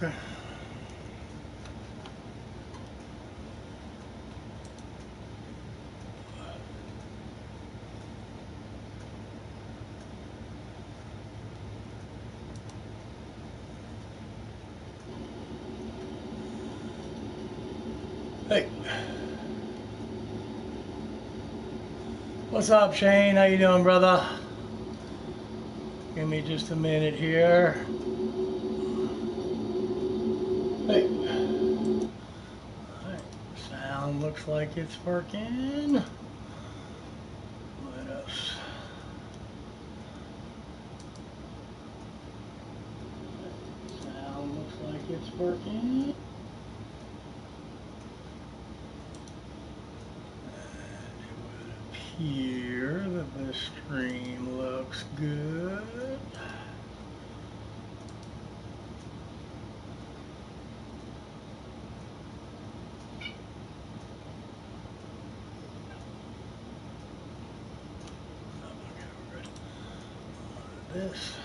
Okay. Hey. What's up, Shane? How you doing, brother? Give me just a minute here. Hey. Alright. Sound looks like it's working. What else? Sound looks like it's working. Here that the stream looks good. This,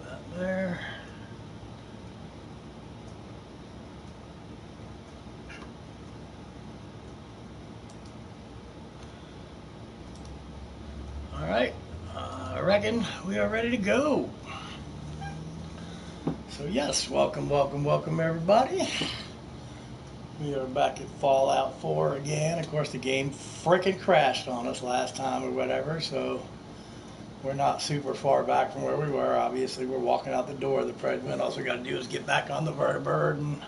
that there. All right, I reckon we are ready to go. So yes, welcome everybody. We are back at Fallout 4 again. Of course, the game freaking crashed on us last time or whatever, so we're not super far back from where we were. Obviously, we're walking out the door of the Predwin. All we got to do is get back on the vertibird and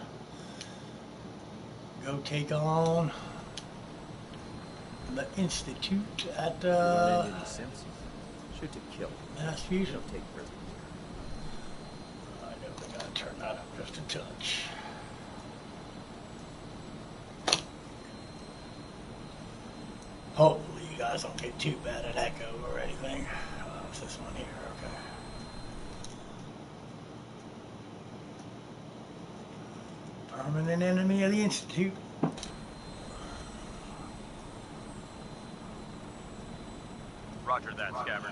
go take on the Institute at shoot to kill. Mass Fusion. Take prisoners. I know we gotta turn that up just a touch. Hopefully you guys don't get too bad at echo or anything. It's this one here, okay. Permanent enemy of the Institute. Roger that, Scabbard.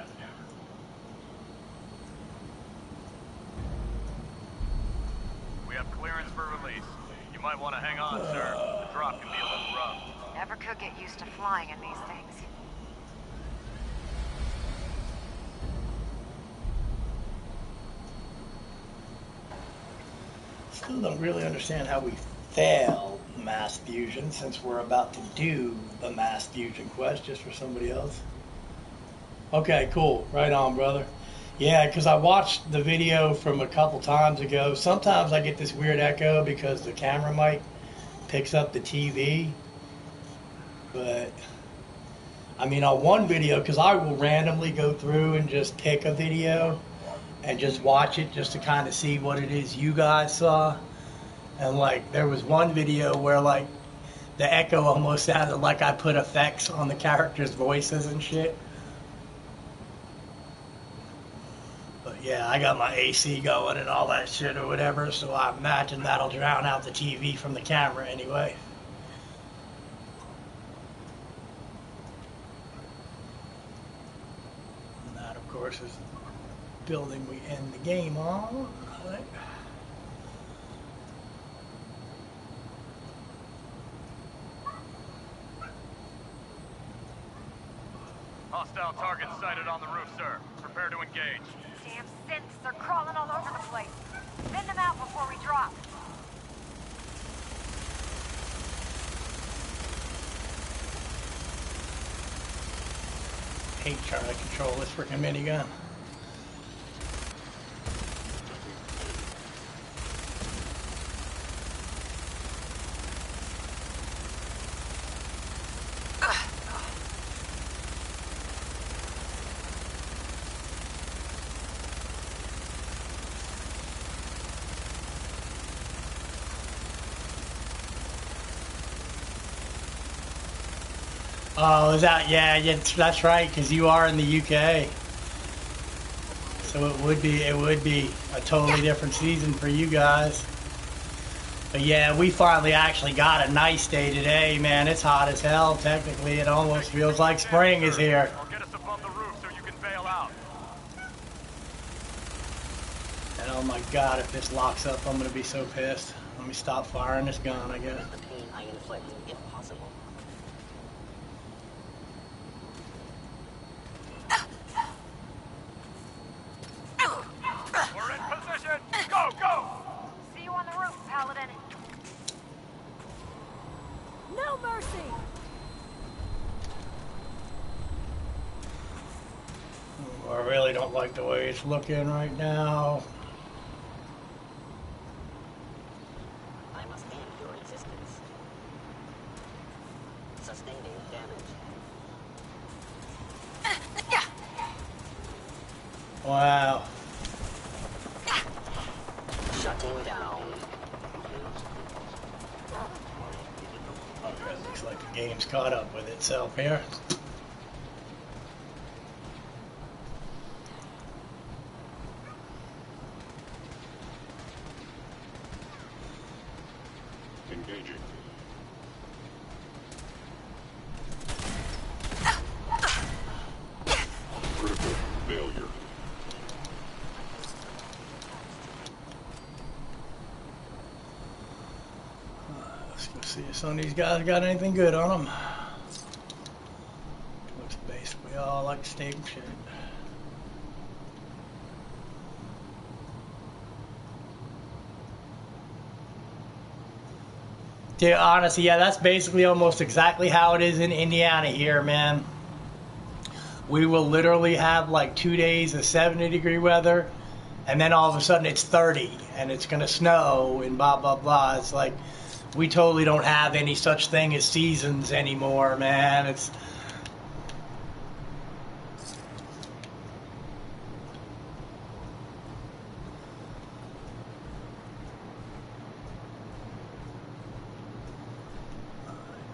We have clearance for release. You might want to hang on, sir. The drop can be a little rough. Never could get used to flying in these things. Still don't really understand how we failed mass fusion since we're about to do the mass fusion quest just for somebody else. Okay, cool. Right on, brother. Yeah, because I watched the video from a couple times ago. Sometimes I get this weird echo because the camera mic picks up the TV. But, I mean, on one video, because I will randomly go through and just pick a video and just watch it just to kind of see what it is you guys saw. And, like, there was one video where, like, the echo almost sounded like I put effects on the characters' voices and shit. But yeah, I got my AC going and all that shit or whatever, so I imagine that'll drown out the TV from the camera anyway. And that, of course, is the building we end the game on. Right. Hostile target sighted on the roof, sir. Prepare to engage. Damn synths, they're crawling all over the place. Send them out before we drop. Hate trying to control this freaking minigun. Oh, is that, yeah, that's right, because you are in the UK. So it would be a totally different season for you guys. But yeah, we finally actually got a nice day today, man. It's hot as hell, technically. It almost feels like spring is here. Or get us above the roof so you can bail out. And Oh my god, if this locks up, I'm gonna be so pissed. Let me stop firing this gun, I guess. The pain I inflict impossible. We're in position! Go, go! See you on the roof, Paladin. No mercy! I really don't like the way it's looking right now. I must end your existence. Sustaining damage. Wow. Shutting down. Okay, looks like the game's caught up with itself here. Engaging. Critical failure. Let's go see if some of these guys got anything good on them. Looks basically all like stable shit. Dude, honestly, yeah, that's basically almost exactly how it is in Indiana here, man. We will literally have like 2 days of 70-degree weather, and then all of a sudden it's 30, and it's gonna snow, and blah, blah, blah. It's like, we totally don't have any such thing as seasons anymore, man. It's...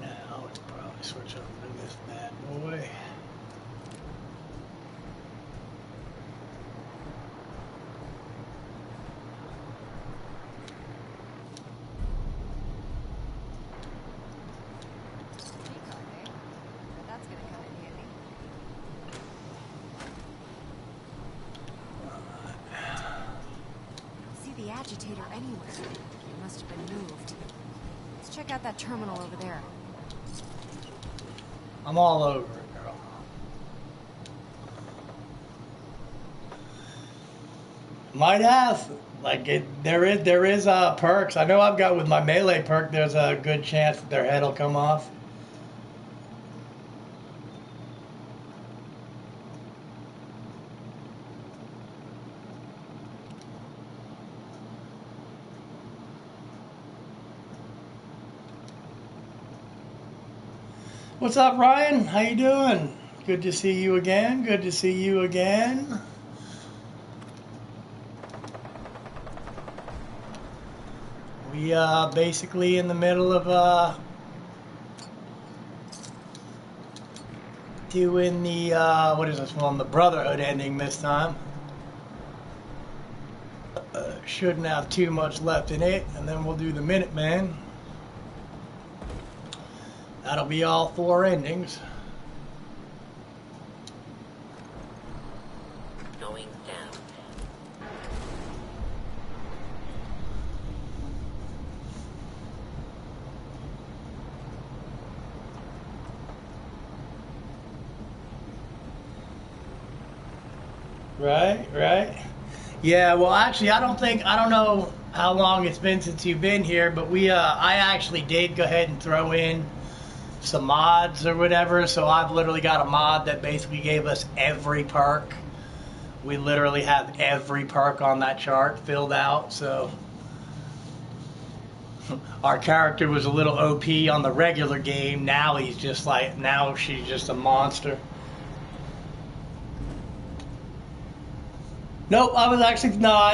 Now, let's probably switch over to this bad boy. That's gonna come in handy. See the agitator anywhere. It must have been moved. Let's check out that terminal over there. I'm all over it, girl. Might have. Like, there is perks. I know I've got with my melee perk, there's a good chance that their head will come off. What's up, Ryan? How you doing? Good to see you again. Good to see you again. We basically in the middle of doing the what is this one? The Brotherhood ending this time. Shouldn't have too much left in it, and then we'll do the Minuteman. That'll be all 4 endings. Going down. Right, right. Yeah, well, actually, I don't know how long it's been since you've been here, but I actually did go ahead and throw in some mods or whatever, so I've literally got a mod that basically gave us every perk. We literally have every perk on that chart filled out, so our character was a little OP on the regular game. Now he's just like, now she's just a monster. Nope, I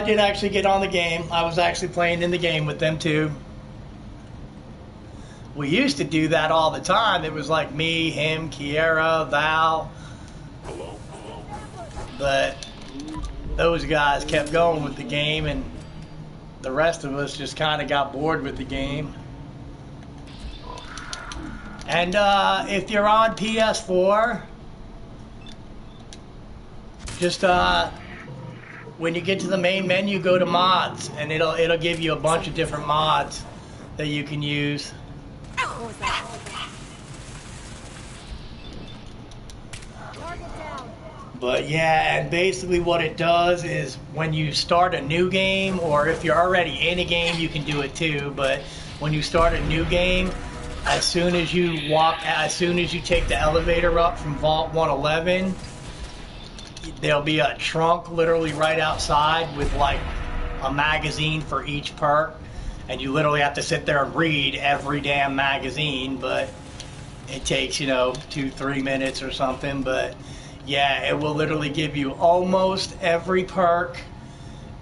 did actually get on the game. I was actually playing in the game with them too. We used to do that all the time. It was like me, him, Kiera, Val. But those guys kept going with the game, and the rest of us just kind of got bored with the game. And if you're on PS4, just when you get to the main menu, go to mods, and it'll give you a bunch of different mods that you can use. What was that? Target down. But yeah, and basically what it does is when you start a new game, or if you're already in a game, you can do it too. But when you start a new game, as soon as you take the elevator up from Vault 111, there'll be a trunk literally right outside with like a magazine for each perk, and you literally have to sit there and read every damn magazine, but it takes, 2-3 minutes or something. But yeah, it will literally give you almost every perk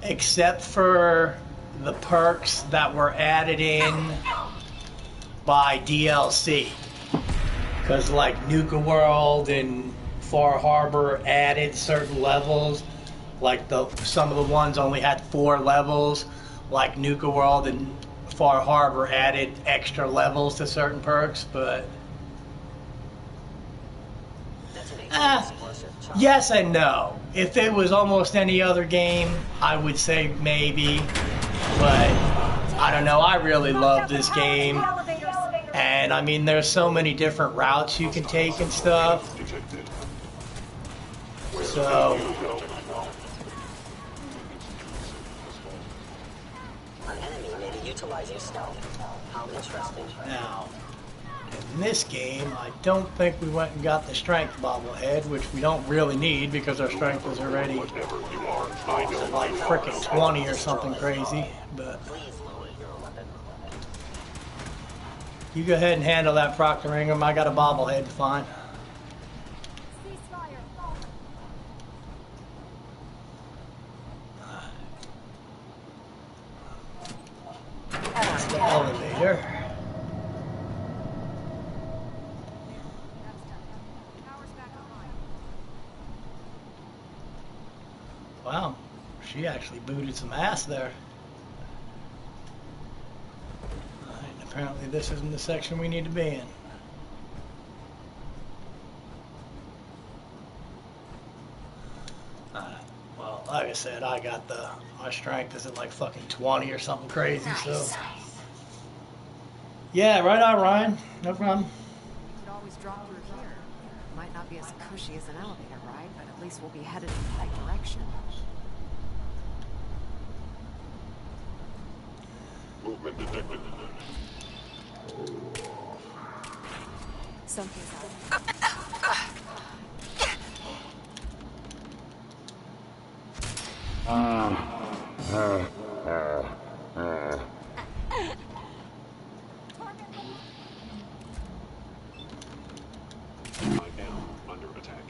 except for the perks that were added in by DLC, because like Nuka World and Far Harbor added certain levels. Like some of the ones only had 4 levels. Like Nuka World and Far Harbor added extra levels to certain perks, but yes and no. If it was almost any other game, I would say maybe, but I don't know. I really love this game, and I mean, there's so many different routes you can take and stuff. So An enemy may be utilizing stealth. How interesting. now, in this game, I don't think we went and got the strength bobblehead, which we don't really need because our strength is already like frickin' 20 or something crazy. But Please lower your weapon. you go ahead and handle that, Proctor Ingram. I got a bobblehead to find. Ceasefire. That's the elevator. Power's back online. Wow, she actually booted some ass there. Alright, apparently this isn't the section we need to be in. Alright, well, like I said, I got my strength is at like fucking 20 or something crazy, so. Yeah, right on, Ryan. No problem. We could always drop through here. Might not be as cushy as an elevator ride, but at least we'll be headed in the right direction. Movement detected. Someplace out. I am under attack.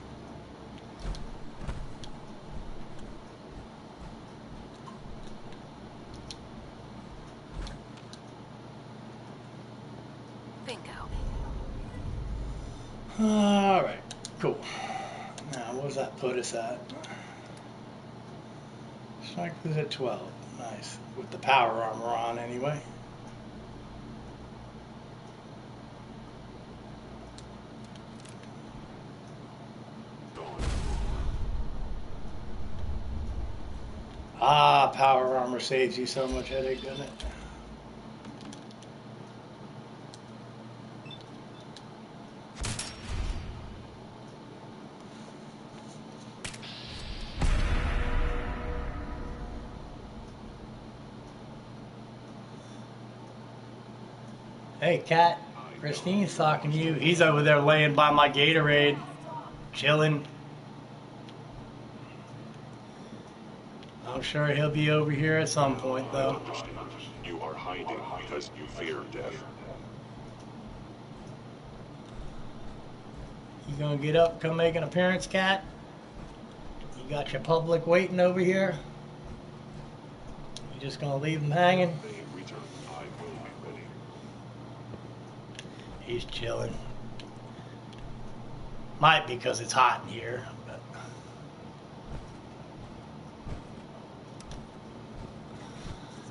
Bingo. Alright, cool. Now, what does that put us at? Strength is at 12. Nice. With the power armor on, anyway. Ah, power armor saves you so much headache, doesn't it? Hey, Kat. Christine's talking to you. He's over there laying by my Gatorade, chilling. I'm sure he'll be over here at some point, though. Understand. You are hiding because you fear death. You gonna get up, come make an appearance, Kat? You got your public waiting over here? You just gonna leave them hanging? They return. I will be ready. He's chilling. Might be because it's hot in here. But.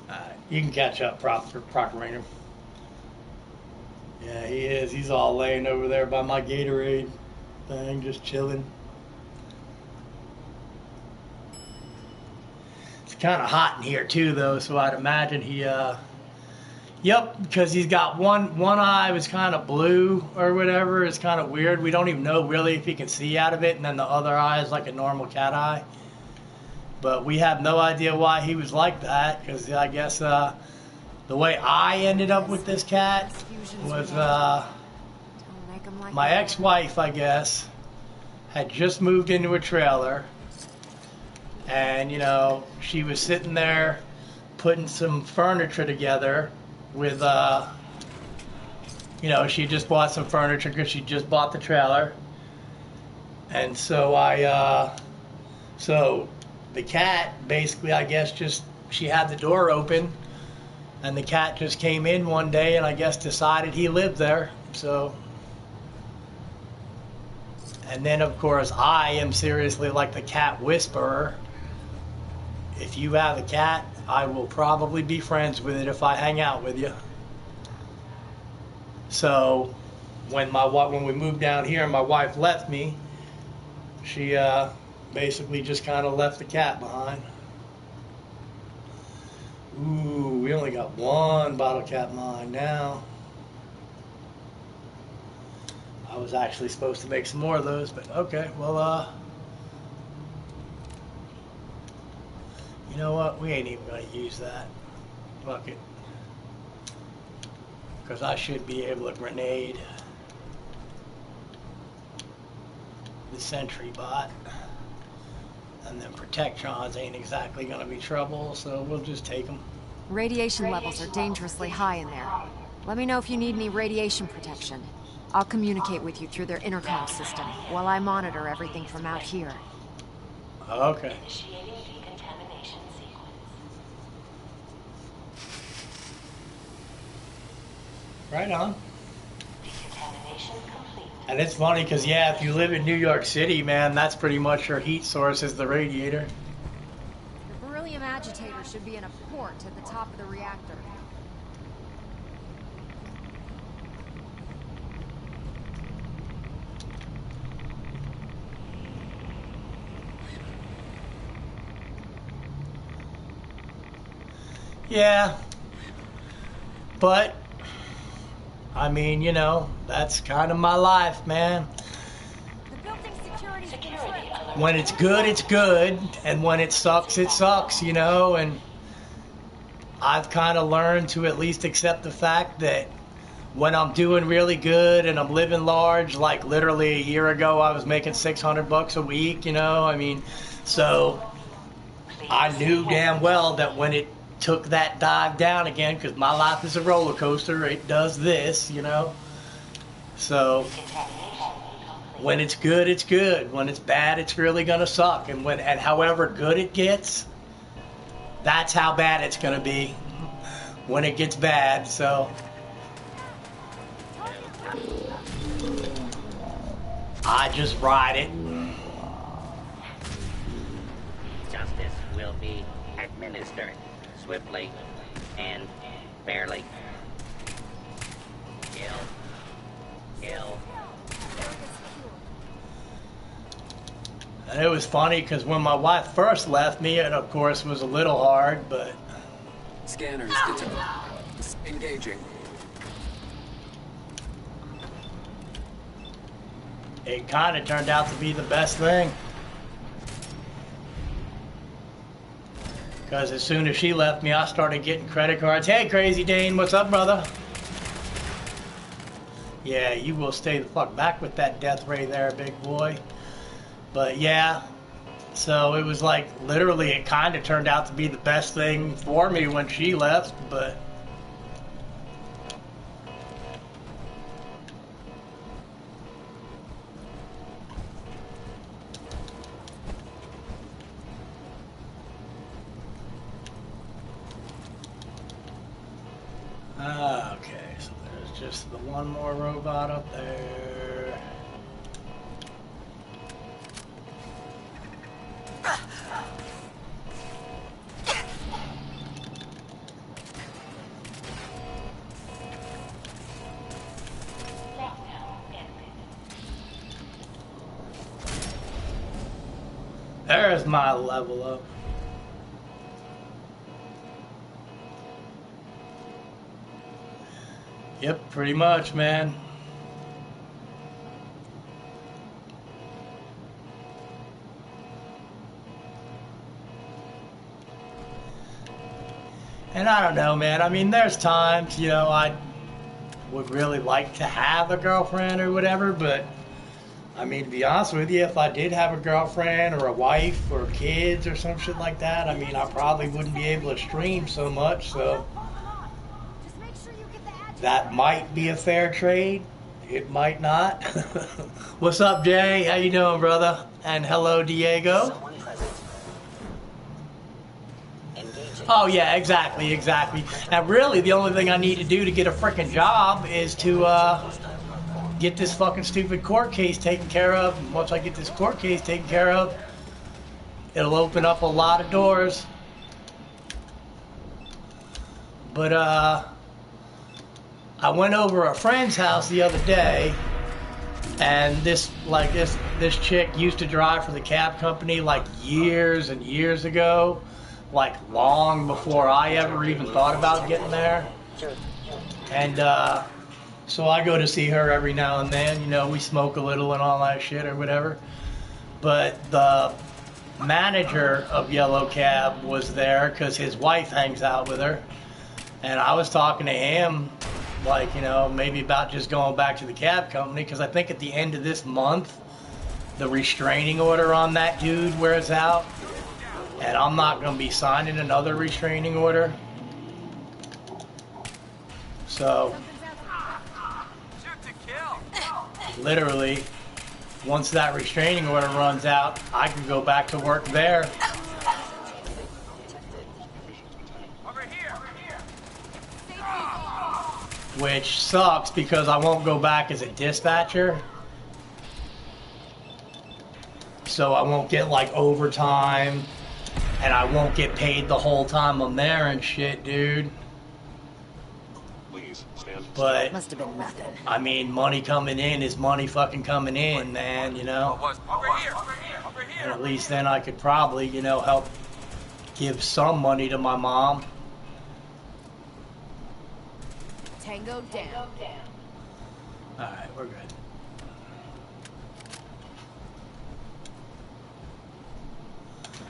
Alright, you can catch up, Procurator. Yeah, he is. He's all laying over there by my Gatorade thing, just chilling. kind of hot in here too, though, so I'd imagine he, yep, because he's got one eye was kind of blue or whatever. It's kind of weird. We don't even know really if he can see out of it, and then the other eye is like a normal cat eye. But we have no idea why he was like that, because I guess the way I ended up with this cat was my ex-wife, I guess, had just moved into a trailer. And, you know, she was sitting there putting some furniture together with, you know, she just bought some furniture because she just bought the trailer. And so so the cat basically, I guess, just, she had the door open and the cat just came in one day and I guess decided he lived there. So, and then of course I am seriously like the cat whisperer. If you have a cat, I will probably be friends with it if I hang out with you. So when we moved down here and my wife left me, she basically just kind of left the cat behind. Ooh, we only got one bottle cap mine now. I was actually supposed to make some more of those, but okay, well, you know what? We ain't even going to use that. Fuck it. Because I should be able to grenade the sentry bot. And then protectrons ain't exactly going to be trouble, so we'll just take them. Radiation levels are dangerously high in there. Let me know if you need any radiation protection. I'll communicate with you through their intercom system while I monitor everything from out here. Okay. Right on. And it's funny because, yeah, if you live in New York City, man, that's pretty much your heat source is the radiator. The beryllium agitator should be in a port at the top of the reactor. Yeah. But I mean, you know, that's kind of my life, man. When it's good, it's good. And when it sucks, you know. And I've kind of learned to at least accept the fact that when I'm doing really good and I'm living large, like literally a year ago, I was making $600 a week, you know. I mean, so I knew damn well that when it took that dive down again, because my life is a roller coaster, it does this, you know. So when it's good, it's good. When it's bad, it's really gonna suck. And however good it gets, that's how bad it's gonna be when it gets bad. So I just ride it. Justice will be administered swiftly and fairly. Kill. And it was funny because when my wife first left me, it of course was a little hard, but scanners engaging. It kind of turned out to be the best thing. Because as soon as she left me, I started getting credit cards. Hey, Crazy Dane, what's up, brother? Yeah, you will stay the fuck back with that death ray there, big boy. But yeah, so it was like, literally, it kind of turned out to be the best thing for me when she left, but... Okay, so there's just the one more robot up there. There's my level up. Yep, pretty much, man. And I don't know, man. I mean, there's times, you know, I would really like to have a girlfriend or whatever, but I mean, to be honest with you, if I did have a girlfriend or a wife or kids or some shit like that, I mean, I probably wouldn't be able to stream so much, so that might be a fair trade. It might not. What's up, Jay? How you doing, brother? And hello, Diego. Someone present. Engaging. Oh, yeah, exactly. And really, the only thing I need to do to get a frickin' job is to get this fucking stupid court case taken care of. And once I get this court case taken care of, it'll open up a lot of doors. But, I went over a friend's house the other day, and this chick used to drive for the cab company like years and years ago, like long before I ever even thought about getting there. And so I go to see her every now and then, you know, we smoke a little and all that shit or whatever. But the manager of Yellow Cab was there because his wife hangs out with her. And I was talking to him, like, you know, maybe about just going back to the cab company, because I think at the end of this month, the restraining order on that dude wears out, and I'm not going to be signing another restraining order. So, literally, once that restraining order runs out, I can go back to work there. Which sucks because I won't go back as a dispatcher. So I won't get like overtime, and I won't get paid the whole time I'm there and shit, dude. Please stand. Must But, have been nothing. I mean, money coming in is money fucking coming in, man, you know? And at least then I could probably, you know, help give some money to my mom. Tango down. Alright, we're good.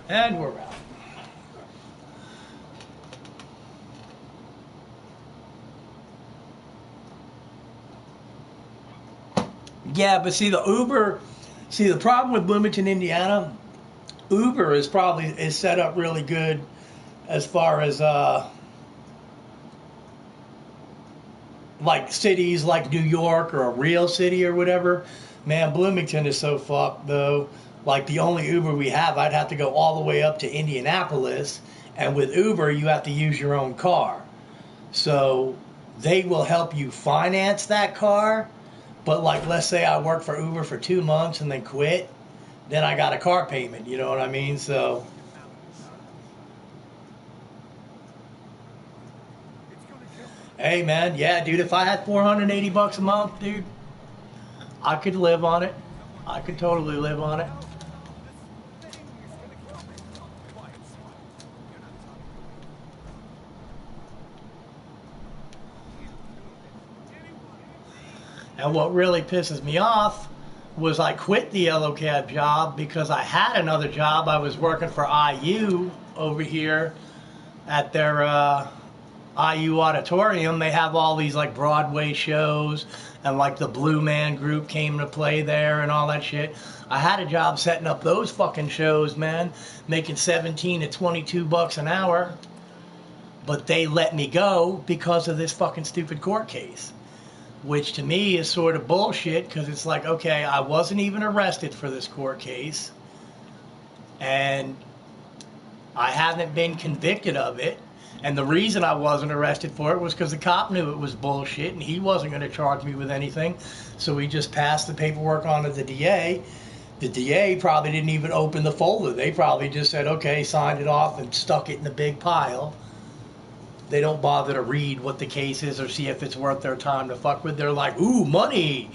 And we're out. Yeah, but see the problem with Bloomington, Indiana, Uber is set up really good as far as like cities like New York or a real city or whatever. Man, Bloomington is so fucked though. Like the only Uber we have, I'd have to go all the way up to Indianapolis, and with Uber you have to use your own car. So they will help you finance that car, but like let's say I work for Uber for 2 months and then quit, then I got a car payment, you know what I mean? So hey man, yeah dude, if I had $480 a month, dude, I could live on it. I could totally live on it. And what really pisses me off was I quit the Yellow Cab job because I had another job. I was working for IU over here at their IU auditorium. They have all these like Broadway shows, and like the Blue Man Group came to play there and all that shit. I had a job setting up those fucking shows, man, making 17 to 22 bucks an hour. But they let me go because of this fucking stupid court case. Which to me is sort of bullshit, because it's like, okay, I wasn't even arrested for this court case, and I haven't been convicted of it, and the reason I wasn't arrested for it was because the cop knew it was bullshit, and he wasn't going to charge me with anything, so he just passed the paperwork on to the DA. The DA probably didn't even open the folder. They probably just said, okay, signed it off and stuck it in a big pile. They don't bother to read what the case is or see if it's worth their time to fuck with. They're like, ooh, money.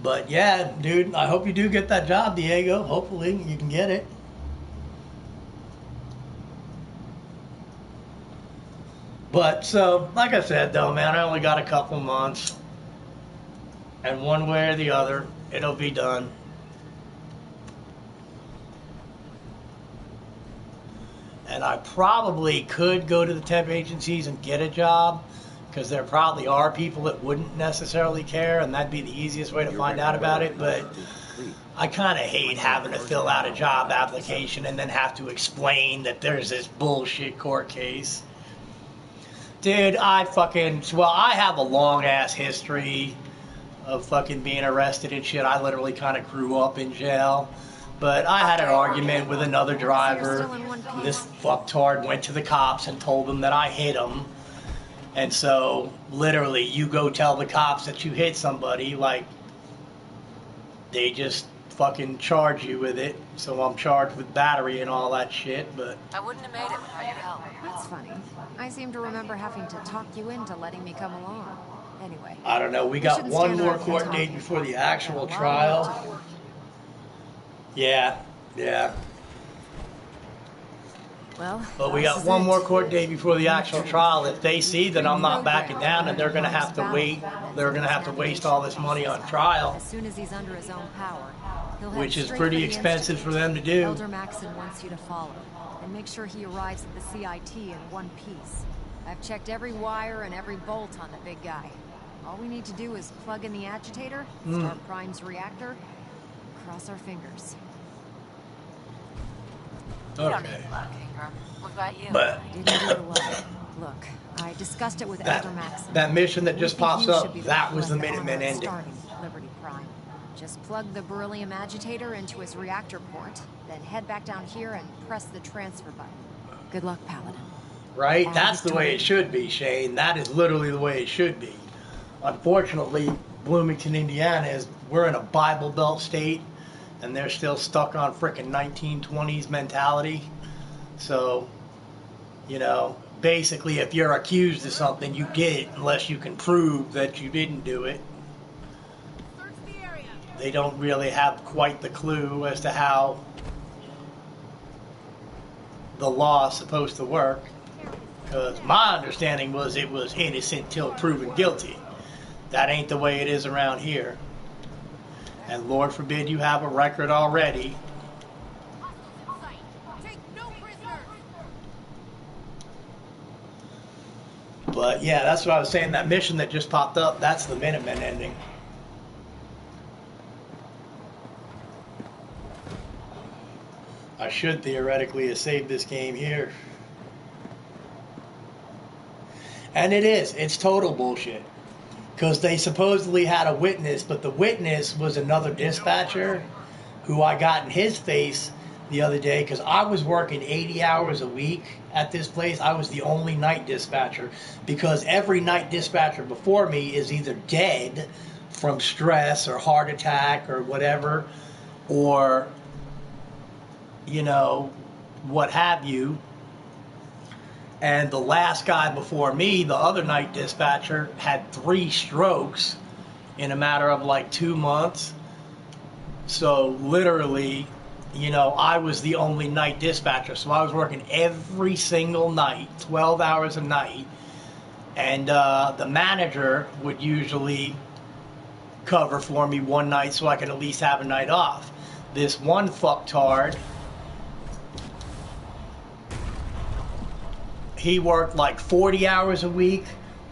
But yeah, dude, I hope you do get that job, Diego. Hopefully you can get it. But so, like I said though, man, I only got a couple months. And one way or the other, it'll be done. And I probably could go to the temp agencies and get a job, because there probably are people that wouldn't necessarily care, and that'd be the easiest way to find out about it. But I kind of hate having to fill out a job application and then have to explain that there's this bullshit court case. Dude, I have a long ass history of fucking being arrested and shit. I literally kind of grew up in jail. But I had an argument with another driver. This fucktard went to the cops and told them that I hit him. And so, literally, you go tell the cops that you hit somebody, like, they just fucking charge you with it. So I'm charged with battery and all that shit, but... I wouldn't have made it without your help. That's funny. I seem to remember having to talk you into letting me come along. Anyway. I don't know, we got one more court date before the actual trial. Yeah. Well, but we got one more court date before the actual trial. If they see that I'm not backing down, and they're going to have to wait, they're going to have to waste all this money on trial. As soon as he's under his own power, which is pretty expensive for them to do. Elder Maxon wants you to follow and make sure he arrives at the CIT in one piece. I've checked every wire and every bolt on the big guy. All we need to do is plug in the agitator, start Prime's reactor, cross our fingers. You don't need luck, Ingram. What about you? But I didn't do it alone. Look, I discussed it with Elder Maxon. That mission that just pops up, that was the Minutemen ending. Starting Liberty Prime. Just plug the beryllium agitator into his reactor port, then head back down here and press the transfer button. Good luck, Paladin. Right? That's the way it should be, Shane. That is literally the way it should be. Unfortunately, Bloomington, Indiana we're in a Bible Belt state, and they're still stuck on frickin' 1920s mentality. So, you know, basically if you're accused of something, you get it unless you can prove that you didn't do it. They don't really have quite the clue as to how the law is supposed to work. Because my understanding was it was innocent till proven guilty. That ain't the way it is around here. And Lord forbid you have a record already. But yeah, that's what I was saying. That mission that just popped up, that's the Minutemen ending. I should theoretically have saved this game here. And it is. It's total bullshit. Because they supposedly had a witness, but the witness was another dispatcher who I got in his face the other day because I was working 80 hours a week at this place. I was the only night dispatcher because every night dispatcher before me is either dead from stress or heart attack or whatever, or, you know, what have you. And the last guy before me, the other night dispatcher, had 3 strokes in a matter of like 2 months. So literally, you know, I was the only night dispatcher. So I was working every single night, 12 hours a night. And the manager would usually cover for me one night so I could at least have a night off. This one fucktard, he worked like 40 hours a week.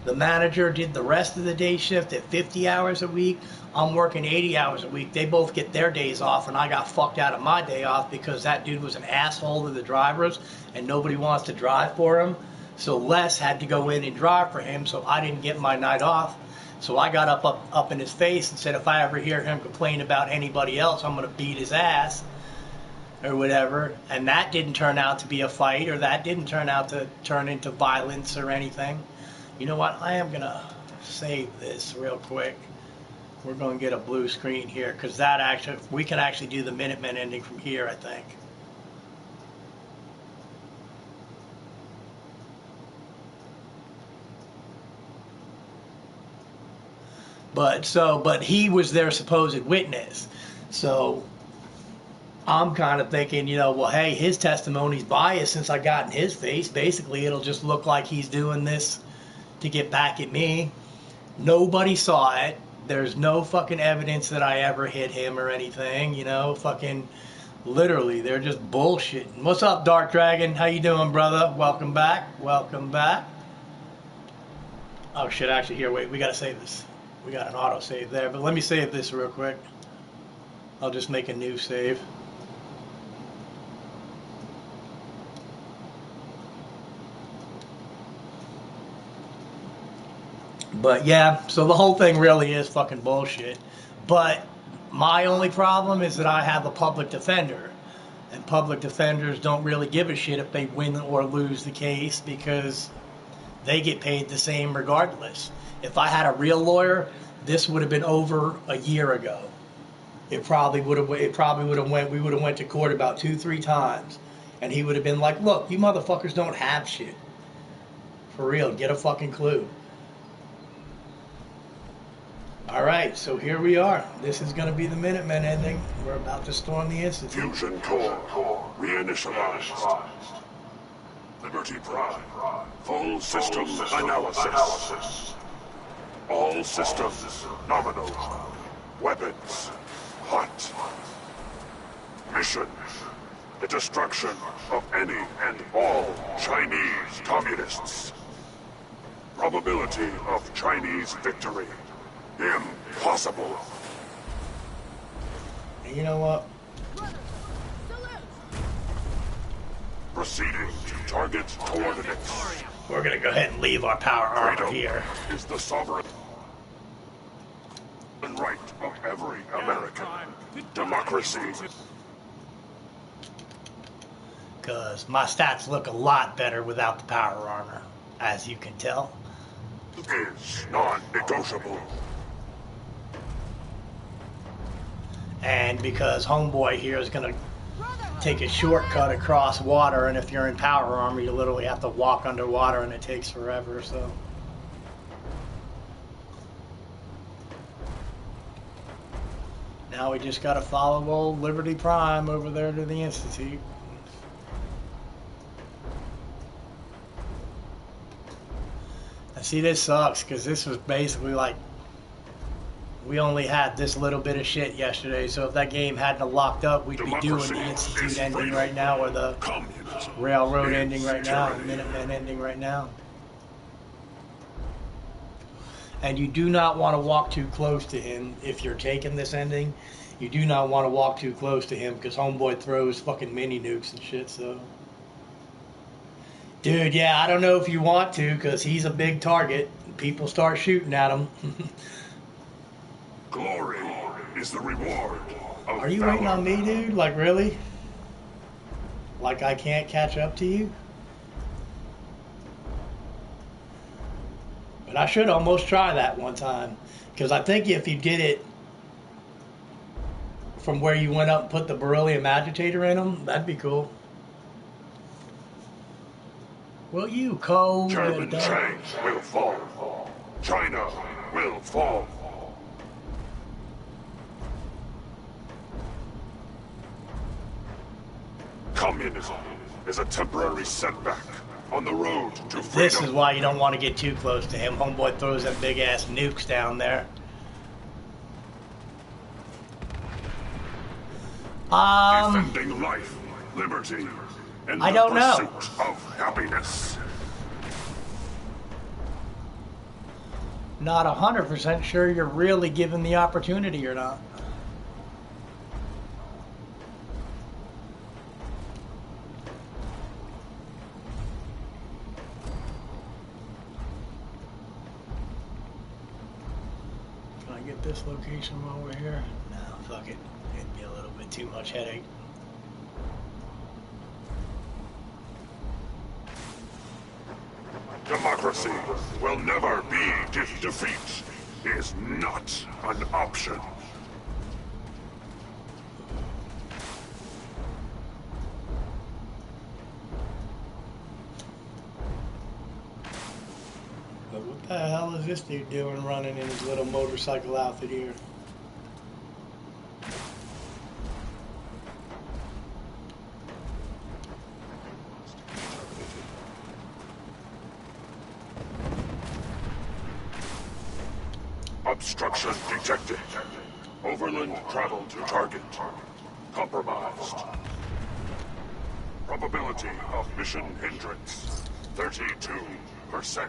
The manager did the rest of the day shift at 50 hours a week. I'm working 80 hours a week. They both get their days off, and I got fucked out of my day off because that dude was an asshole to the drivers, and nobody wants to drive for him. So Les had to go in and drive for him, so I didn't get my night off. So I got up in his face and said, if I ever hear him complain about anybody else, I'm going to beat his ass. Or whatever, and that didn't turn out to be a fight, or that didn't turn out to turn into violence or anything. You know what? I am gonna save this real quick. We're gonna get a blue screen here because that actually we can actually do the Minutemen ending from here, I think. But he was their supposed witness, so. I'm kind of thinking, you know, well, hey, his testimony's biased since I got in his face. Basically, it'll just look like he's doing this to get back at me. Nobody saw it. There's no fucking evidence that I ever hit him or anything, you know, fucking literally, they're just bullshitting. What's up, Dark Dragon? How you doing, brother? Welcome back. Welcome back. Oh, shit, actually, here, wait, we gotta save this. We got an auto save there, but let me save this real quick. I'll just make a new save. But yeah, so the whole thing really is fucking bullshit. But my only problem is that I have a public defender. And public defenders don't really give a shit if they win or lose the case because they get paid the same regardless. If I had a real lawyer, this would have been over a year ago. It probably would have went, we would have went to court about 2-3 times. And he would have been like, look, you motherfuckers don't have shit. For real, get a fucking clue. Alright, so here we are. This is going to be the Minutemen ending. We're about to storm the Institute. Fusion core reinitialized. Liberty Prime. Full system analysis. All systems nominal. Weapons hot. Mission: the destruction of any and all Chinese communists. Probability of Chinese victory: impossible. And you know what? Proceeding to target coordinates. We're going to go ahead and leave our power armor here. Is the sovereign right of every American. Democracy. Because my stats look a lot better without the power armor, as you can tell. Is non-negotiable. And because Homeboy here is going to take a shortcut across water, and if you're in power armor, you literally have to walk underwater, and it takes forever, so... Now we just got to follow old Liberty Prime over there to the Institute. And see, this sucks, because this was basically like... We only had this little bit of shit yesterday, so if that game hadn't locked up, we'd be doing the Institute ending right now, or the Railroad ending right now, the Minutemen ending right now. And you do not want to walk too close to him if you're taking this ending. You do not want to walk too close to him, because Homeboy throws fucking mini nukes and shit, so... Dude, yeah, I don't know if you want to, because he's a big target. People start shooting at him. Glory is the reward of Are you valor. waiting on me, dude? Like, really? Like I can't catch up to you? But I should almost try that one time. Because I think if you did it from where you went up and put the beryllium agitator in them, that'd be cool. Will you, Cole? German tanks will fall. China will fall. Communism is a temporary setback on the road to freedom. This is why you don't want to get too close to him. Homeboy throws them big ass nukes down there. Defending life, liberty, and I the don't know. pursuit of happiness. Not 100% sure you're really given the opportunity or not. Can I get this location while we're here? No, fuck it. It'd be a little bit too much headache. Democracy will never be defeat is not an option. But what the hell is this dude doing running in his little motorcycle outfit here? Obstruction detected. Overland travel to target. Compromised. Probability of mission hindrance, 32%.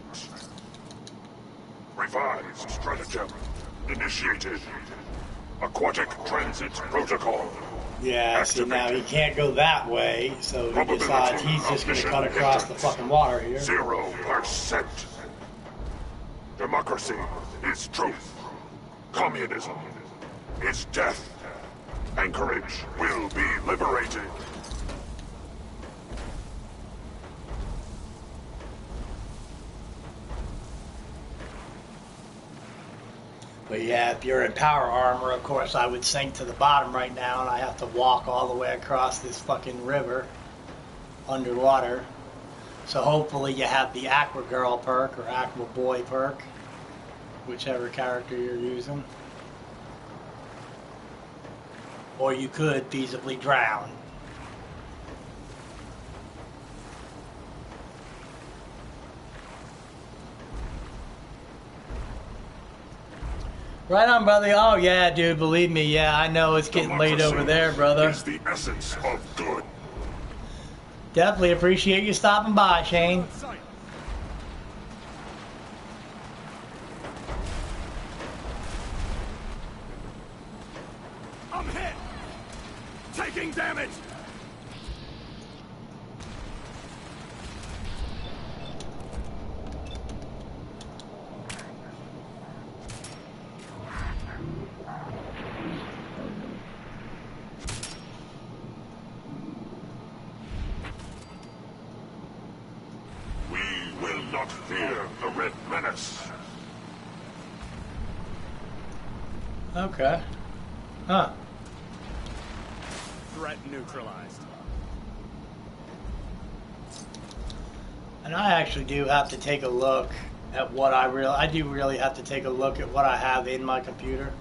Revised stratagem initiated. Aquatic transit protocol. Yeah, see now he can't go that way, so he decides he's just going to cut across the fucking water here. 0%. Democracy is truth. Communism is death. Anchorage will be liberated. But yeah, if you're in power armor, of course I would sink to the bottom right now, and I have to walk all the way across this fucking river underwater. So hopefully you have the Aqua Girl perk or Aqua Boy perk, whichever character you're using. Or you could feasibly drown. Right on, brother. Oh, yeah, dude, believe me. Yeah, I know it's getting late over there, brother. Is the essence of good. Definitely appreciate you stopping by, Shane. I'm hit! Taking damage! We will not fear the Red Menace. Okay. Huh. Threat neutralized. And I actually do have to take a look at what I do really have to take a look at what I have in my computer.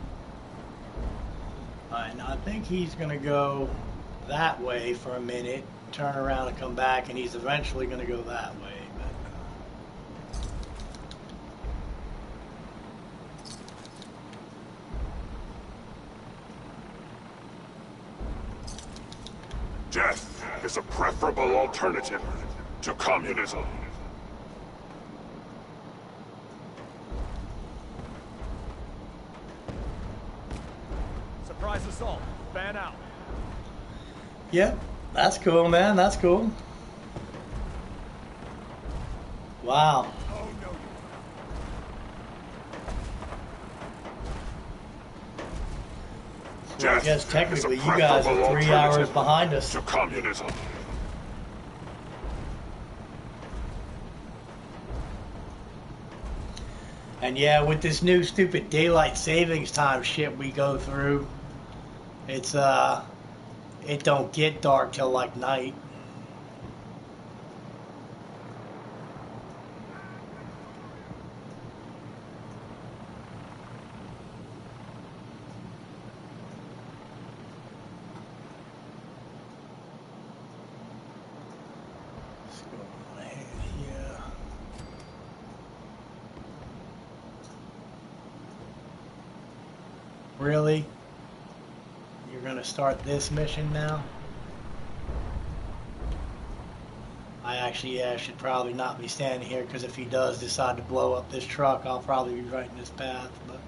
And I think he's going to go that way for a minute, turn around and come back, and he's eventually going to go that way. Death is a preferable alternative to communism. Surprise assault. Fan out. Yep, that's cool, man. That's cool. Wow. Oh no. So I guess technically you guys are 3 hours behind us. To communism. And yeah, with this new stupid daylight savings time shit we go through, it's it don't get dark till like night. Let's go on ahead here. Really? You're gonna start this mission now? I should probably not be standing here, because if he does decide to blow up this truck, I'll probably be right in his path, but...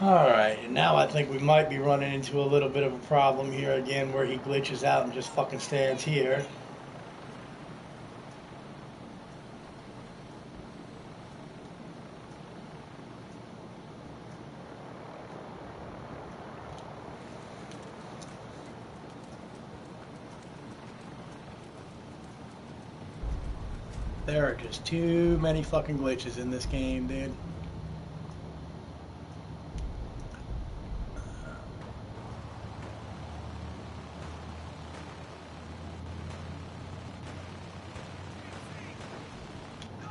Alright, and now I think we might be running into a little bit of a problem here again, where he glitches out and just fucking stands here. There are just too many fucking glitches in this game, dude.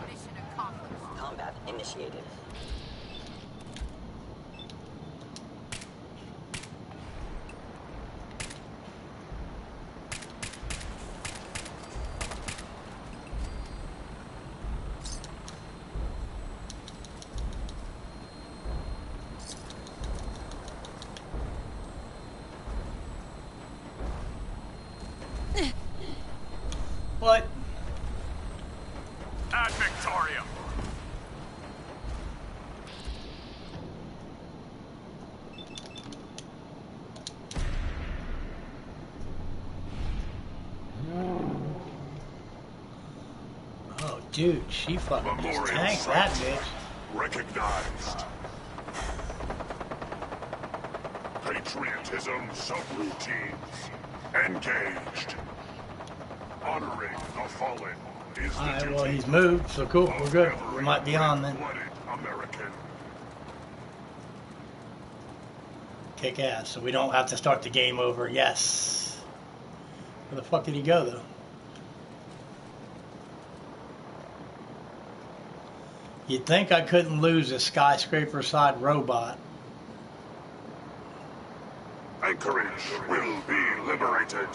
Mission accomplished. Combat initiated. What? Ad Victorium. Oh, dude, she fucking just Memorial tanked that site bitch. recognized. Patriotism subroutines engaged. Honoring the fallen is the Alright, duty well, he's moved, so cool. of We're good. every We might be on then. red-blooded American. Kick ass, so we don't have to start the game over. Yes. Where the fuck did he go, though? You'd think I couldn't lose a skyscraper-side robot. Anchorage will be liberated.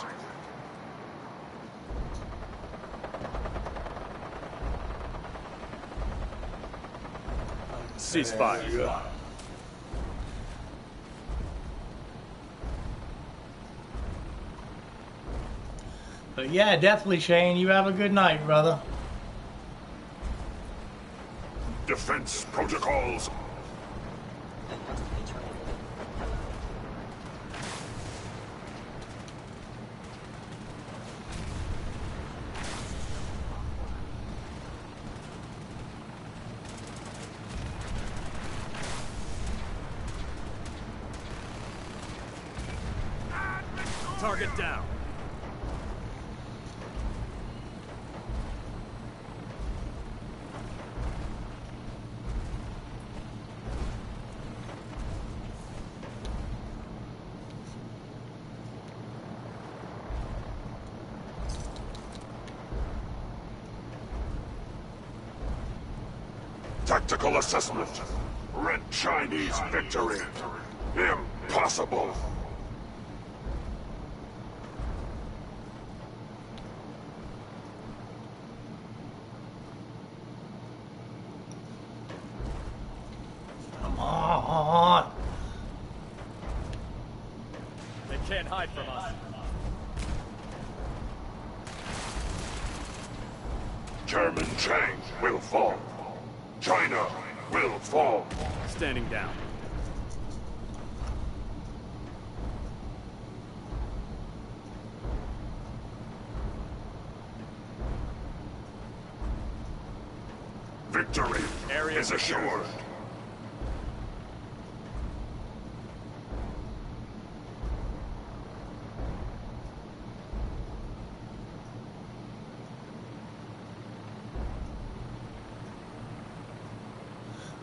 Ceasefire. But yeah, definitely, Shane. You have a good night, brother. Defense protocols. That must be terminated. Target down. Tactical assessment. Red Chinese victory. Impossible. Come on. They can't hide from us. Chairman Chang will fall. China will fall. Standing down. Victory Area is secured. assured.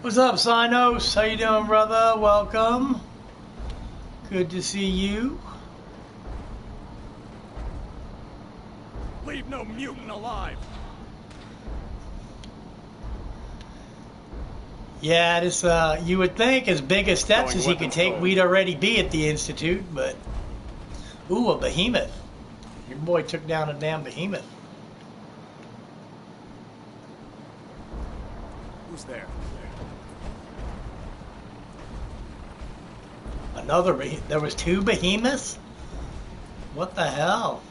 What's up, Sinos? How you doing, brother? Welcome. Good to see you. Leave no mutant alive. Yeah, this you would think as big as steps Going as he could weapons take, forward. we'd already be at the Institute, but ooh, a behemoth. Your boy took down a damn behemoth. Who's there? Another there was two behemoths? What the hell?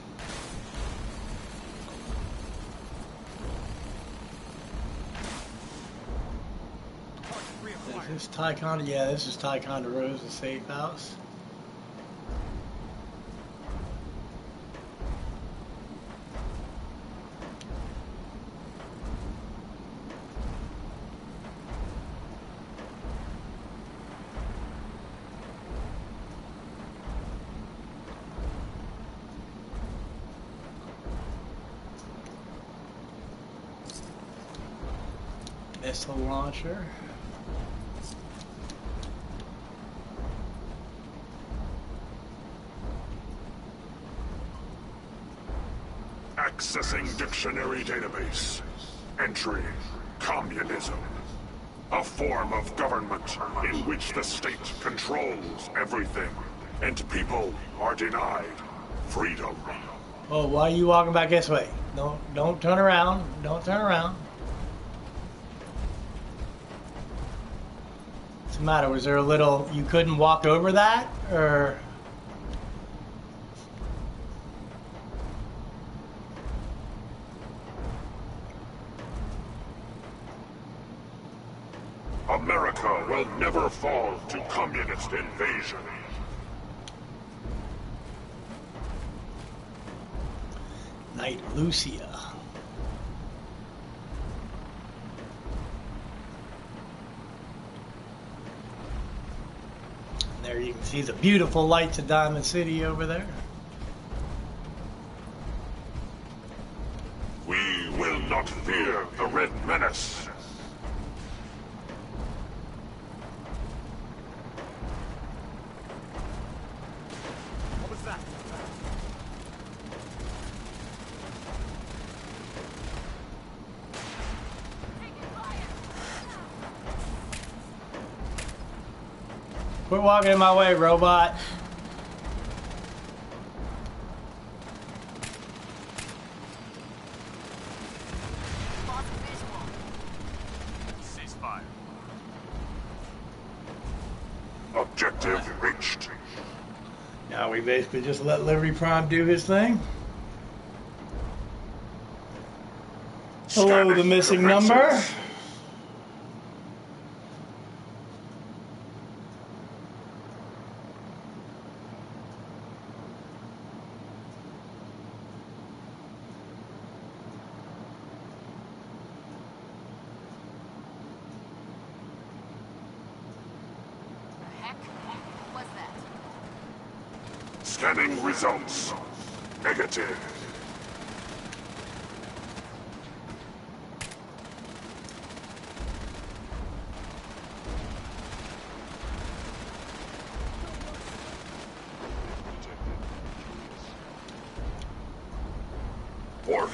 Is this Tycon? Yeah, this is Ticonderoga's safe house. Missile launcher. Accessing dictionary database. Entry: communism. A form of government in which the state controls everything, and people are denied freedom. Oh, why are you walking back this way? Don't turn around. Don't turn around. What's the matter? Was there a little... You couldn't walk over that? Or... America will never fall to communist invasion. Knight Lucia. There you can see the beautiful lights of Diamond City over there. We will not fear the Red Menace. What was that? Quit walking in my way, robot. Ceasefire. Objective reached. Now we basically just let Liberty Prime do his thing. Hello, Scanning the missing defenses. number. Scanning results. Negative. Warning.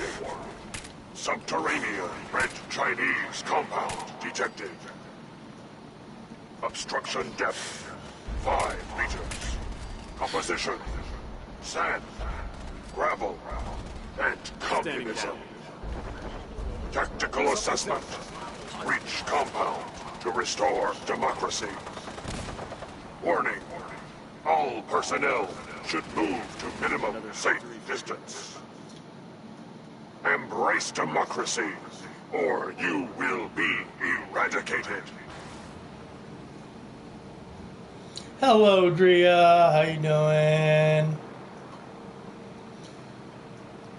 Subterranean Red Chinese compound detected. Obstruction depth 5 meters. Composition: sand, gravel, and communism. Tactical assessment. Reach compound to restore democracy. Warning. All personnel should move to minimum safe distance. Embrace democracy, or you will be eradicated. Hello, Drea. How you doing?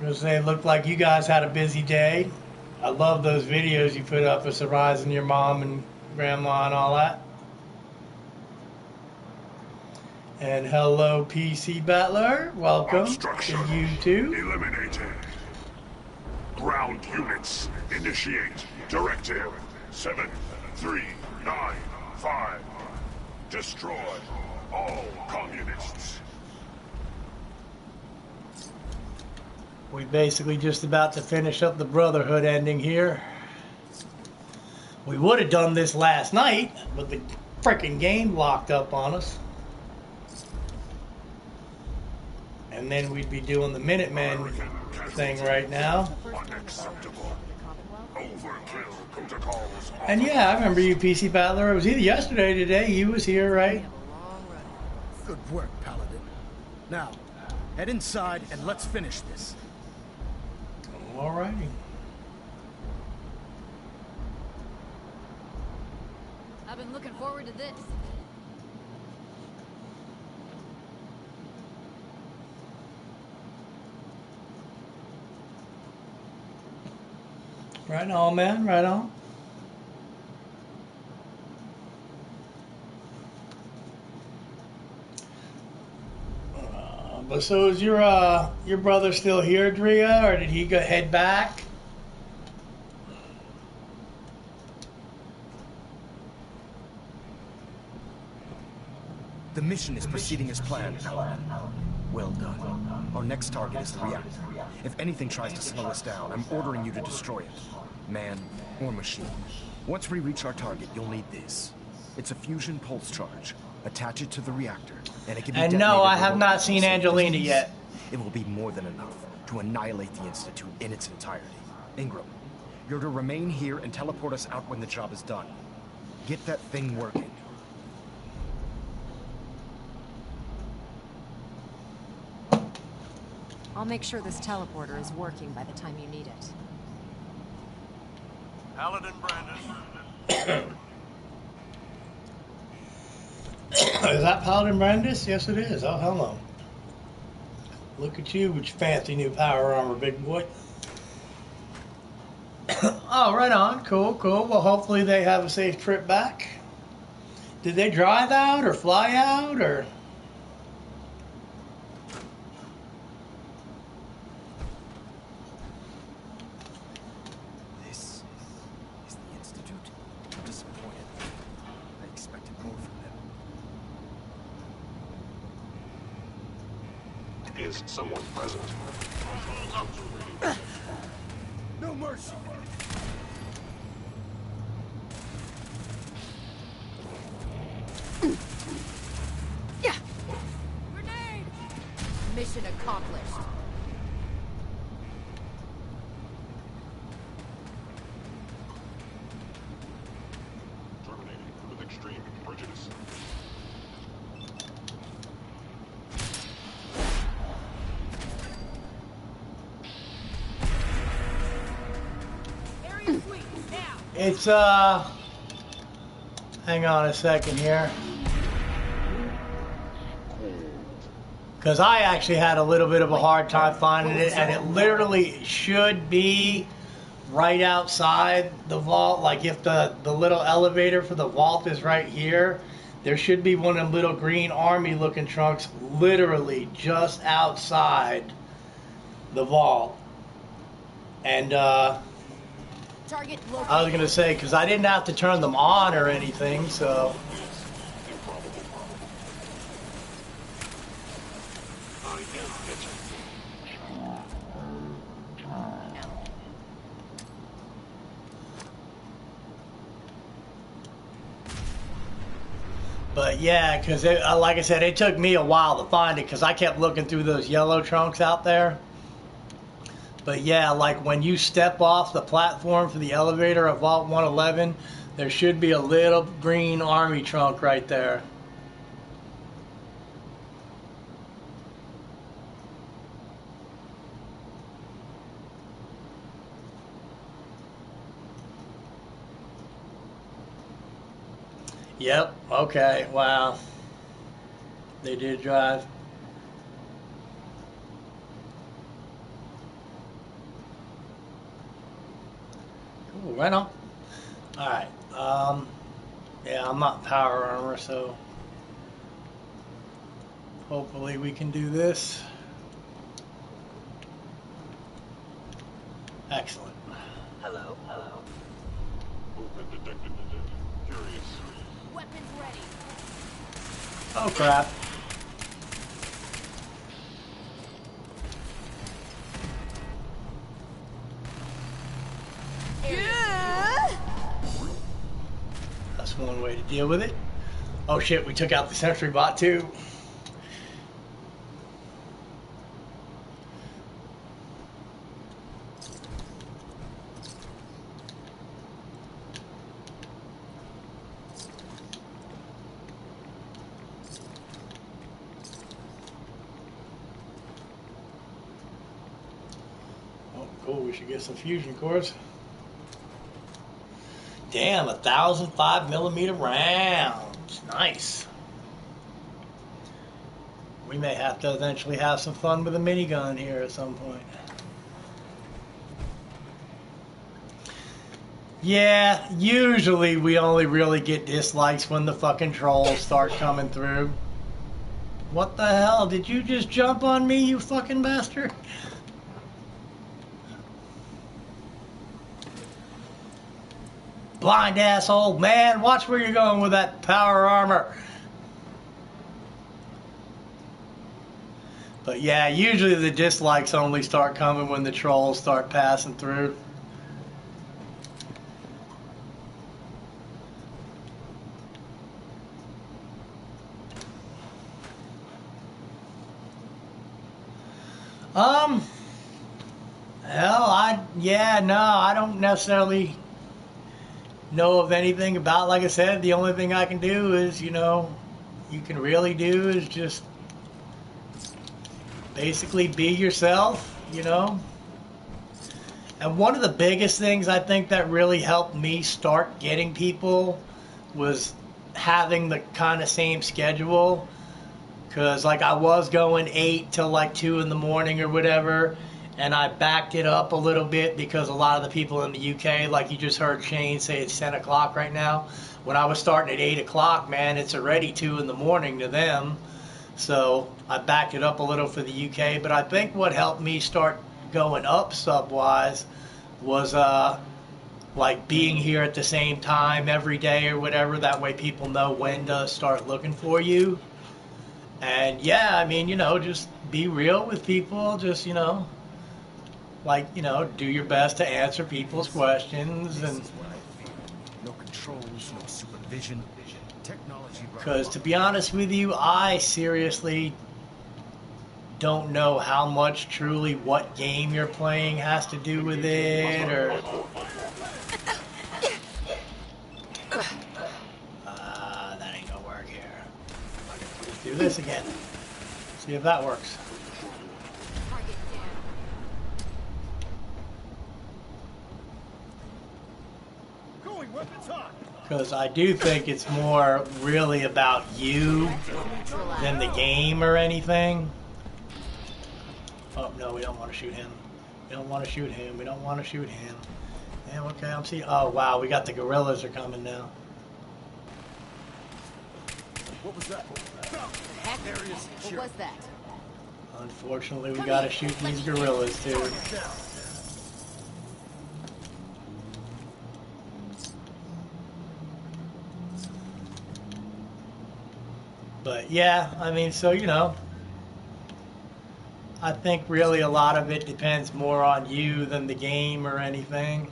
Just say it looked like you guys had a busy day. I love those videos you put up of surprising your mom and grandma and all that. And hello, PC Battler. Welcome Obstruction to you too. eliminated. Ground units initiate Directive 7395. Destroy all communists. We basically just about to finish up the Brotherhood ending here. We would have done this last night, but the freaking game locked up on us. And then we'd be doing the Minutemen thing right now. Unacceptable. Overkill protocols. And yeah, I remember you, PC Battler. It was either yesterday or today. You was here, right? Good work, Paladin. Now, head inside and let's finish this. Alrighty. I've been looking forward to this. Right on, man. Right on. But so is your brother still here, Drea, or did he go head back? The mission is proceeding as planned. Well done. Our next target is the reactor. If anything tries to slow us down, I'm ordering you to destroy it. Man or machine. Once we reach our target, you'll need this. It's a fusion pulse charge. Attach it to the reactor, and it can be And detonated no, I have remotely not seen from safe Angelina distance. yet. It will be more than enough to annihilate the Institute in its entirety. Ingram, you're to remain here and teleport us out when the job is done. Get that thing working. I'll make sure this teleporter is working by the time you need it. Paladin Brandis. Is that Paladin Brandis? Yes, it is. Oh, hello. Look at you with your fancy new power armor, big boy. Oh, right on. Cool, cool. Well, hopefully they have a safe trip back. Did they drive out or fly out or... This is the Institute. I'm disappointed. I expected more from them. Is someone present? No mercy! Yeah. Grenade! Mission accomplished. Terminating with extreme prejudice. Area sweep, now! It's, hang on a second here. Because I actually had a little bit of a hard time finding it, and it literally should be right outside the vault. Like if the little elevator for the vault is right here, there should be one of them little green army looking trunks literally just outside the vault. And Target I was going to say, because I didn't have to turn them on or anything, so... But yeah, because like I said, it took me a while to find it because I kept looking through those yellow trunks out there. But yeah, like when you step off the platform for the elevator of Vault 111, there should be a little green army trunk right there. Yep, okay, wow. They did drive. Cool, right on. Alright, yeah, I'm not power armor, so hopefully we can do this. Excellent. Hello, hello. Movement detected. Curious. Weapons ready. Oh crap. That's one way to deal with it. Oh shit, we took out the sentry bot too. Oh, cool, we should get some fusion cores. Damn, 1,005mm rounds. Nice. We may have to eventually have some fun with a minigun here at some point. Yeah, usually we only really get dislikes when the fucking trolls start coming through. What the hell? Did you just jump on me, you fucking bastard? Blind asshole, man, watch where you're going with that power armor. But yeah, usually the dislikes only start coming when the trolls start passing through. Hell, I don't necessarily know of anything about, like I said, the only thing I can do is, you can really do is just basically be yourself, And one of the biggest things I think that really helped me start getting people was having the kind of same schedule. Because, like, I was going 8 till, like, 2 in the morning or whatever, and I backed it up a little bit because a lot of the people in the UK, like you just heard Shane say it's 10 o'clock right now. When I was starting at 8 o'clock, man, it's already 2 in the morning to them. So I backed it up a little for the UK. But I think what helped me start going up sub-wise was, like, being here at the same time every day or whatever. That way people know when to start looking for you. And yeah, I mean, just be real with people. Just, do your best to answer people's questions. And no controls, no supervision, technology. Because to be honest with you, I seriously don't know how much truly what game you're playing has to do with it, or that ain't gonna work here. Let's do this again. See if that works. Because I do think it's more really about you than the game or anything. Oh, no, we don't want to shoot him. We don't want to shoot him. We don't want to shoot him. Yeah, okay, I'm seeing... Oh, wow, we got the gorillas are coming now. What was that? Heck, what was that? Unfortunately, we got to shoot these gorillas, too. But yeah, I mean, so, I think really a lot of it depends more on you than the game or anything.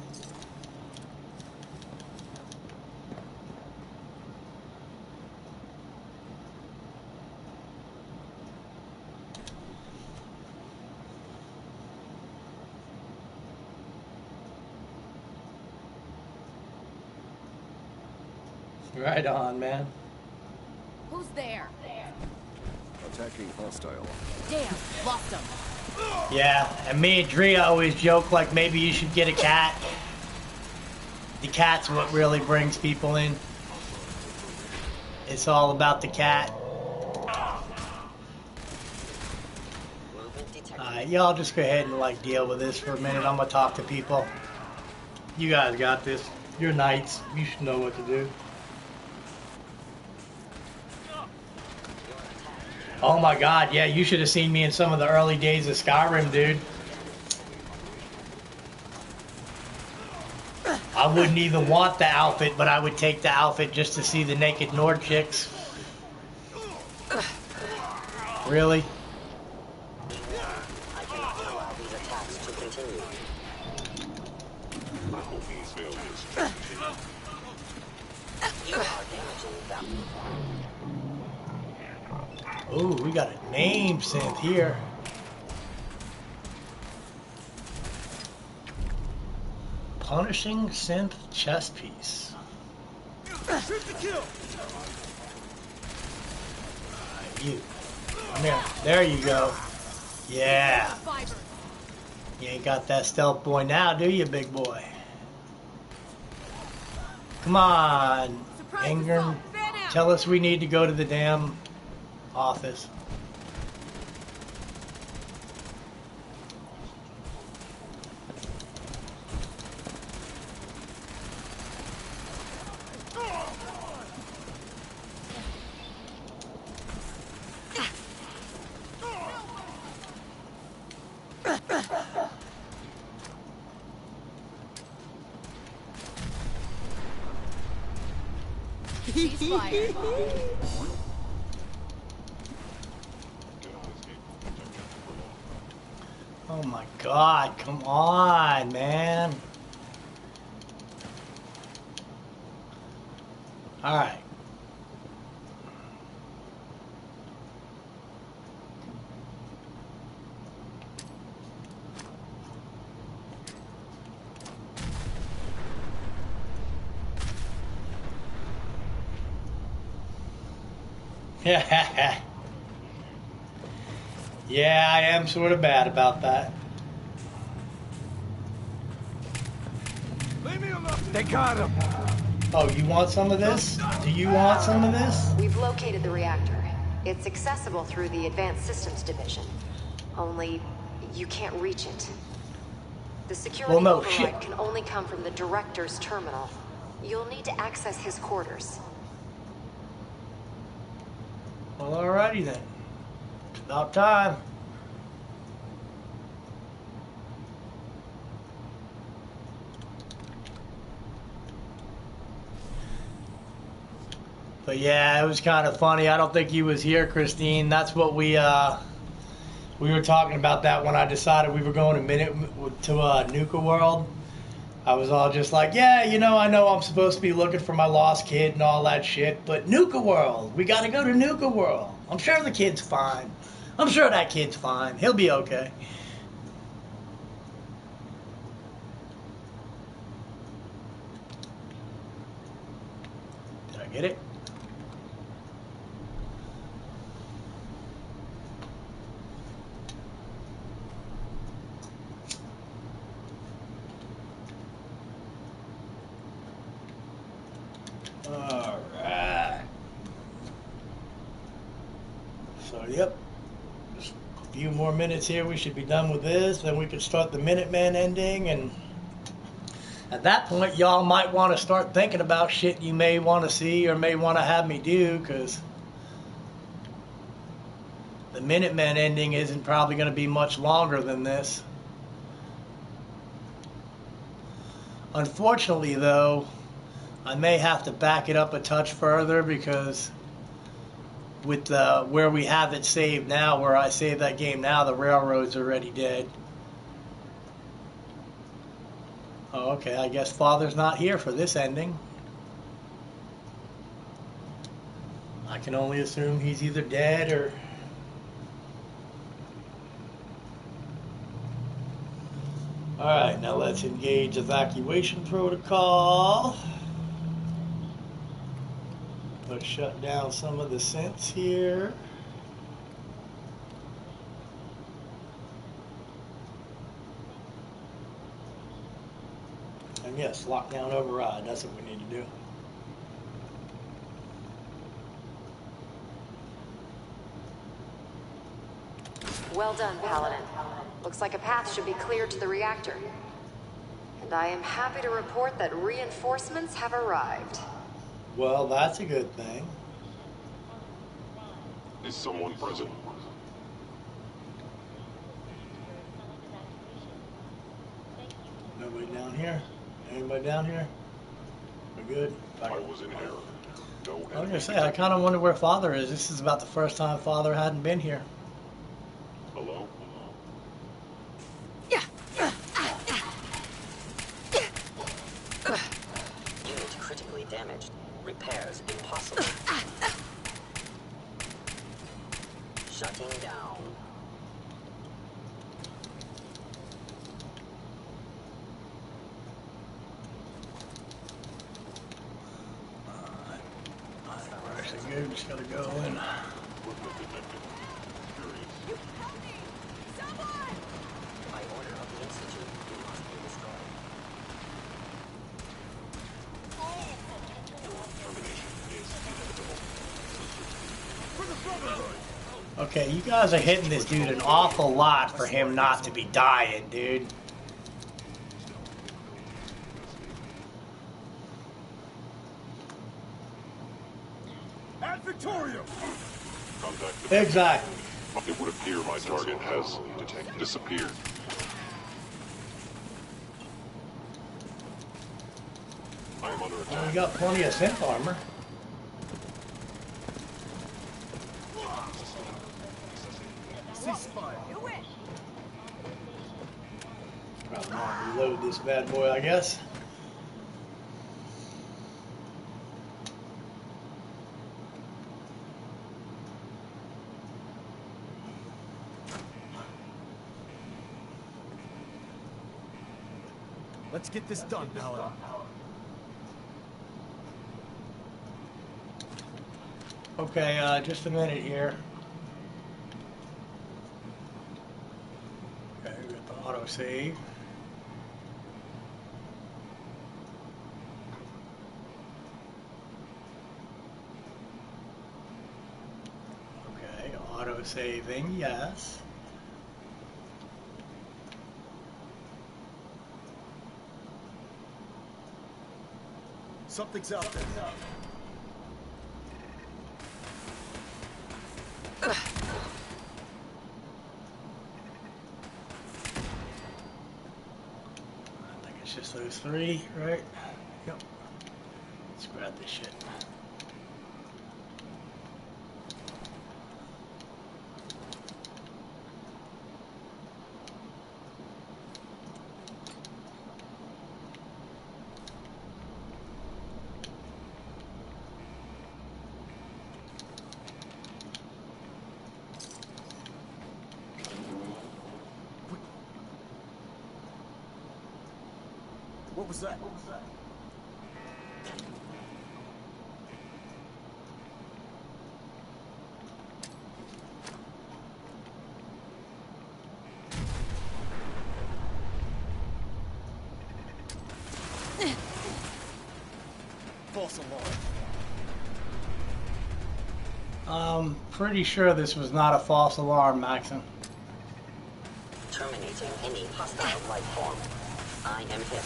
Right on, man. Who's there? Attacking hostile. Damn, lost him. Yeah, and me and Drea always joke like maybe you should get a cat. The cat's what really brings people in. It's all about the cat. Alright, y'all just go ahead and like deal with this for a minute. I'm gonna talk to people. You guys got this. You're knights. You should know what to do. Oh my god, yeah, you should have seen me in some of the early days of Skyrim, dude. I wouldn't even want the outfit, but I would take the outfit just to see the naked Nord chicks. Really? I cannot allow these attacks to continue. You are damaging them. Ooh, we got a name synth here. Punishing synth chest piece. You. Come here. There you go. Yeah. You ain't got that stealth boy now, do you, big boy? Come on, Ingram. Tell us we need to go to the damn office. Oh my God, come on, man. All right. Yeah, I am sort of bad about that. Leave me alone. They got him. Oh, you want some of this? Do you want some of this? We've located the reactor. It's accessible through the Advanced Systems Division. Only, you can't reach it. The security override can only come from the Director's terminal. You'll need to access his quarters. Well, alrighty then. It's about time. But yeah, it was kind of funny. I don't think he was here, Christine. That's what we were talking about that when I decided we were going to Nuka World. I was all just like, yeah, you know, I know I'm supposed to be looking for my lost kid and all that shit, but Nuka World, we got to go to Nuka World. I'm sure the kid's fine. I'm sure that kid's fine. He'll be okay. Did I get it? Alright. So, yep. Just a few more minutes here. We should be done with this. Then we can start the Minuteman ending. And at that point, y'all might want to start thinking about shit you may want to see or may want to have me do. Because the Minuteman ending isn't probably going to be much longer than this. Unfortunately, though, I may have to back it up a touch further because with where we have it saved now, where I save that game now, the railroad's already dead. Oh, okay, I guess Father's not here for this ending. I can only assume he's either dead or... Alright, now let's engage evacuation protocol. Let's shut down some of the synths here. And yes, lockdown override, that's what we need to do. Well done, Paladin. Looks like a path should be cleared to the reactor. And I am happy to report that reinforcements have arrived. Well, that's a good thing. Is someone present? Nobody down here? Anybody down here? We're good? I was in error. No, I was gonna say, I kind of wonder where Father is. This is about the first time Father hadn't been here. Hello? Unit critically damaged. Repairs impossible. Shutting down. Actually, good. Just gotta go in. By order of the Institute, you must be destroyed. Okay, you guys are hitting this dude an awful lot for him not to be dying, dude. At Victoria! Exactly. It would appear my target has disappeared. I am under Well, attack. we got plenty of synth armor. this bad boy, I guess. Let's get this done, Paladin. Okay, just a minute here. Okay, we got the autosave. Okay, auto-saving, yes. Something's out there. I think it's just those three, right? Yep. Let's grab this shit. What was that? False alarm. Pretty sure this was not a false alarm, Maxim. Terminating any hostile life form. I am hit.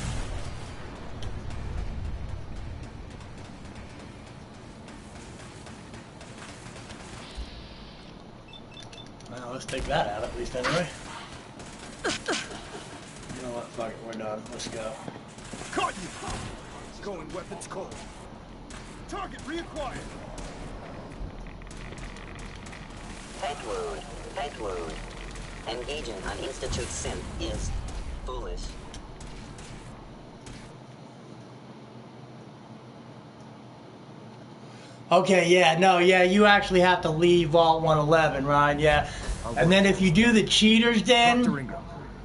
Well, let's take that out at least anyway. You know what? Fuck it, we're done. Let's go. Caught you! Going weapons cold. Target reacquired. Head wound. Head wound. Engaging an Institute synth is foolish. Okay, yeah, no, yeah, you actually have to leave Vault 111, right? Yeah. And then if you do the cheaters den,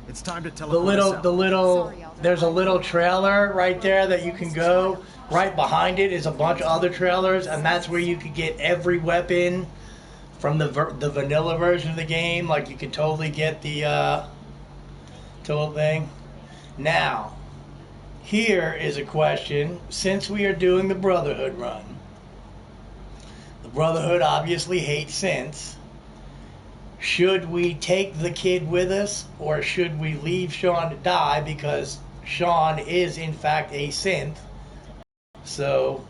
it's time to tell there's a little trailer right there that you can go. Right behind it is a bunch of other trailers, and that's where you could get every weapon from the vanilla version of the game. Like, you could totally get the total thing. Now, here is a question. Since we are doing the Brotherhood run, the Brotherhood obviously hates synths. Should we take the kid with us, or should we leave Sean to die, because Sean is in fact a synth? So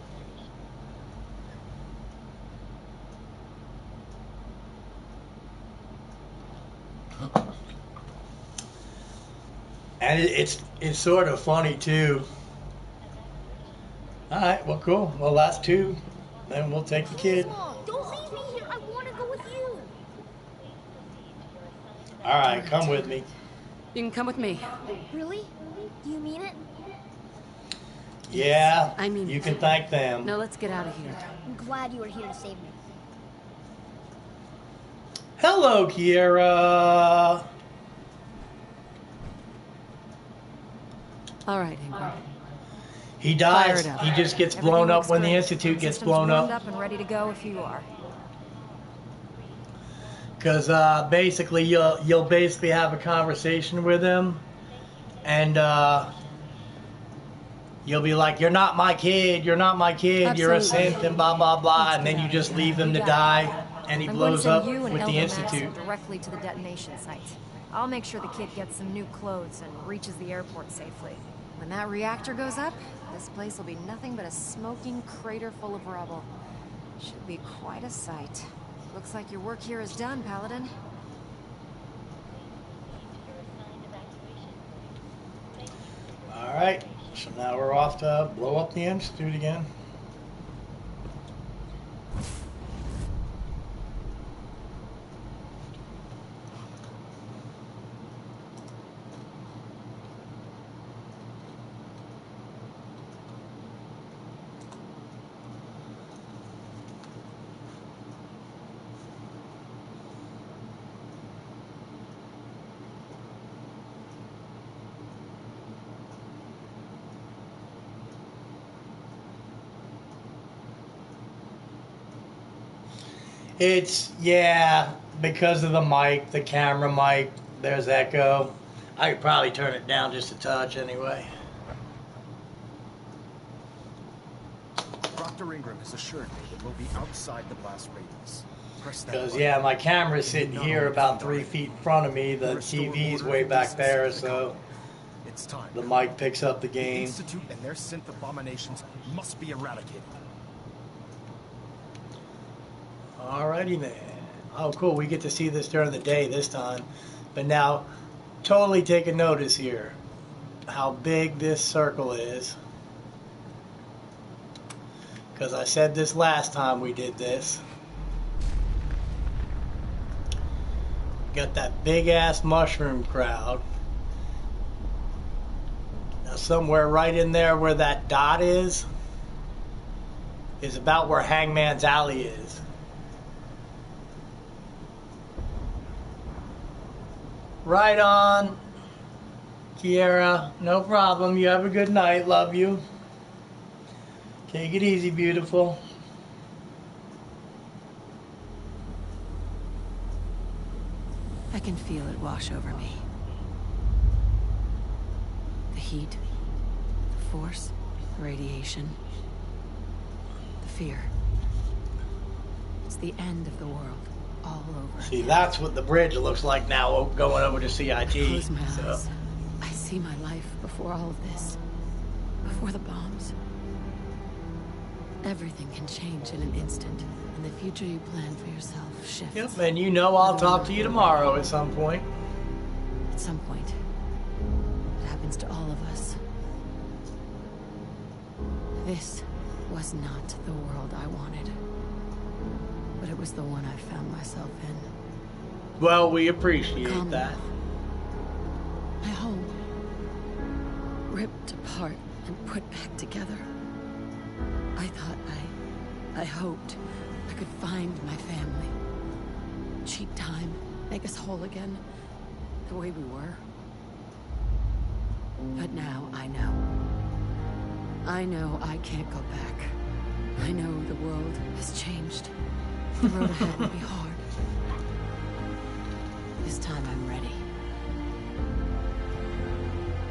and it's sort of funny too. All right, well, cool. Well, last two, then we'll take the kid. Don't leave me here. I want to go with you. All right, come with me. You can come with me. Really? Do you mean it? Yeah, I mean, you can thank them. Now let's get out of here. I'm glad you were here to save me. Hello, Kiera. All right, Ingrid. He dies. Fire it up. He just gets Everything blown up looks when the great. Institute gets System's blown warmed up. up and ready to go if you are. Because basically, you'll basically have a conversation with him, and you'll be like, "You're not my kid. You're not my kid. You're a Absolutely. synth," and blah blah blah, and then you just leave him to die, and he I'm going to blows send up you and with the Elder Institute. Maxim directly to the detonation site. I'll make sure the kid gets some new clothes and reaches the airport safely. When that reactor goes up, this place will be nothing but a smoking crater full of rubble. Should be quite a sight. Looks like your work here is done, Paladin. All right, so now we're off to blow up the Institute again. It's, yeah, because of the mic, the camera mic, there's echo. I could probably turn it down just a touch anyway. Dr. Ingram has assured me that we'll be outside the blast radius. Press that Because, button. yeah, my camera's sitting here about 3 feet in front of me. The TV's way back there, so It's time. the mic picks up the The game. Institute and their synth abominations must be eradicated. Alrighty then. Oh, cool. We get to see this during the day this time. But now, totally take a notice here. How big this circle is. Because I said this last time we did this. Got that big ass mushroom crowd. Now somewhere right in there where that dot is about where Hangman's Alley is. Right on, Kiera. No problem. You have a good night. Love you. Take it easy, beautiful. I can feel it wash over me. The heat, the force, the radiation, the fear. It's the end of the world, all over. See, that's what the bridge looks like now, going over to CIT. Close my So. eyes. I see my life before all of this. Before the bombs. Everything can change in an instant, and the future you plan for yourself shifts. Yep, and you know I'll talk to you tomorrow at some point. At some point. It happens to all of us. This was not the world I wanted. But it was the one I found myself in. Well, we appreciate that. My home. Ripped apart and put back together. I thought I hoped I could find my family. Cheat time, make us whole again, the way we were. But now I know. I know I can't go back. I know the world has changed. The road ahead will be hard. This time I'm ready.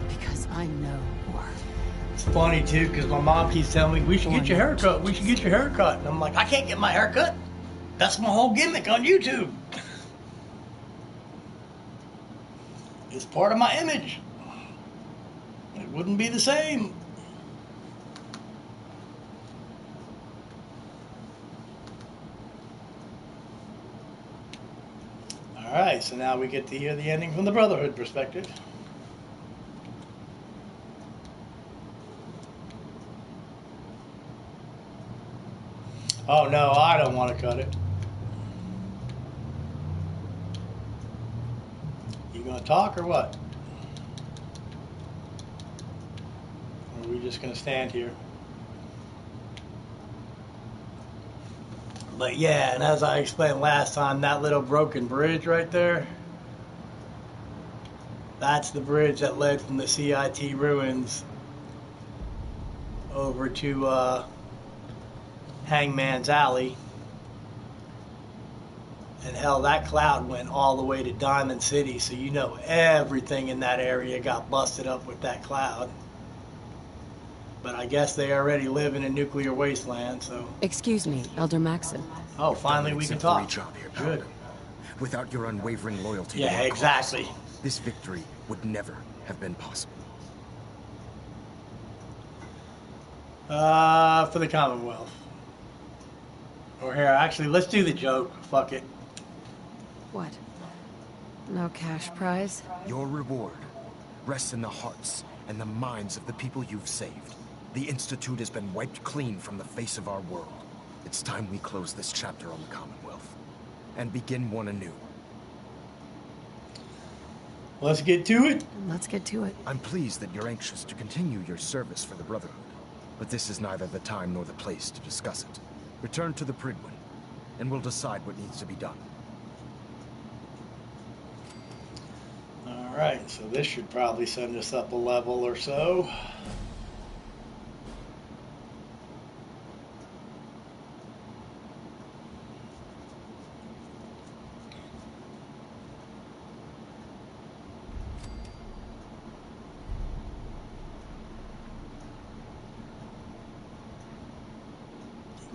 Because I know war. It's funny too, because my mom keeps telling me we should get your hair cut. We should get your hair cut, and I'm like, I can't get my hair cut. That's my whole gimmick on YouTube. It's part of my image. It wouldn't be the same. All right, so now we get to hear the ending from the Brotherhood perspective. Oh no, I don't want to cut it. You gonna talk or what? Or are we just gonna stand here? But yeah, and as I explained last time, that little broken bridge right there, that's the bridge that led from the CIT ruins over to Hangman's Alley. And hell, that cloud went all the way to Diamond City, so you know everything in that area got busted up with that cloud. But I guess they already live in a nuclear wasteland, so... Excuse me, Elder Maxon. Oh, finally we can talk. Job here, Good. Without your unwavering loyalty Yeah, to our exactly. cause, this victory would never have been possible. For the Commonwealth. Or here, actually, let's do the joke. Fuck it. What? No cash prize? Your reward rests in the hearts and the minds of the people you've saved. The Institute has been wiped clean from the face of our world. It's time we close this chapter on the Commonwealth and begin one anew. Let's get to it. Let's get to it. I'm pleased that you're anxious to continue your service for the Brotherhood, but this is neither the time nor the place to discuss it. Return to the Pridwin, and we'll decide what needs to be done. Alright, so this should probably send us up a level or so.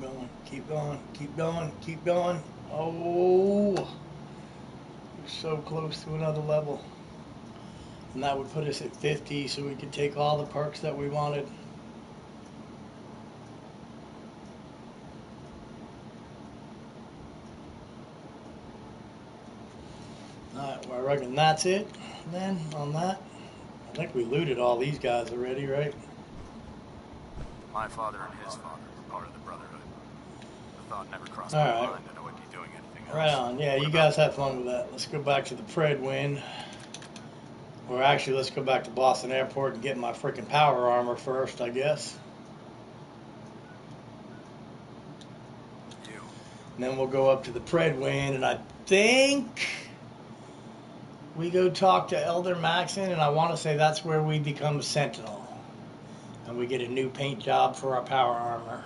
going, keep going, keep going, keep going. Oh, we're so close to another level. And that would put us at 50, so we could take all the perks that we wanted. Alright, well, I reckon that's it then on that. I think we looted all these guys already, right? My father and his father were part of the Brotherhood. The thought never crossed my mind that I would be doing anything else. Right on. Yeah, you guys have fun with that. Let's go back to the Pred win. Or actually, let's go back to Boston Airport and get my freaking power armor first, I guess. And then we'll go up to the Pred win, and I think we go talk to Elder Maxon, and I want to say that's where we become a Sentinel. And we get a new paint job for our power armor.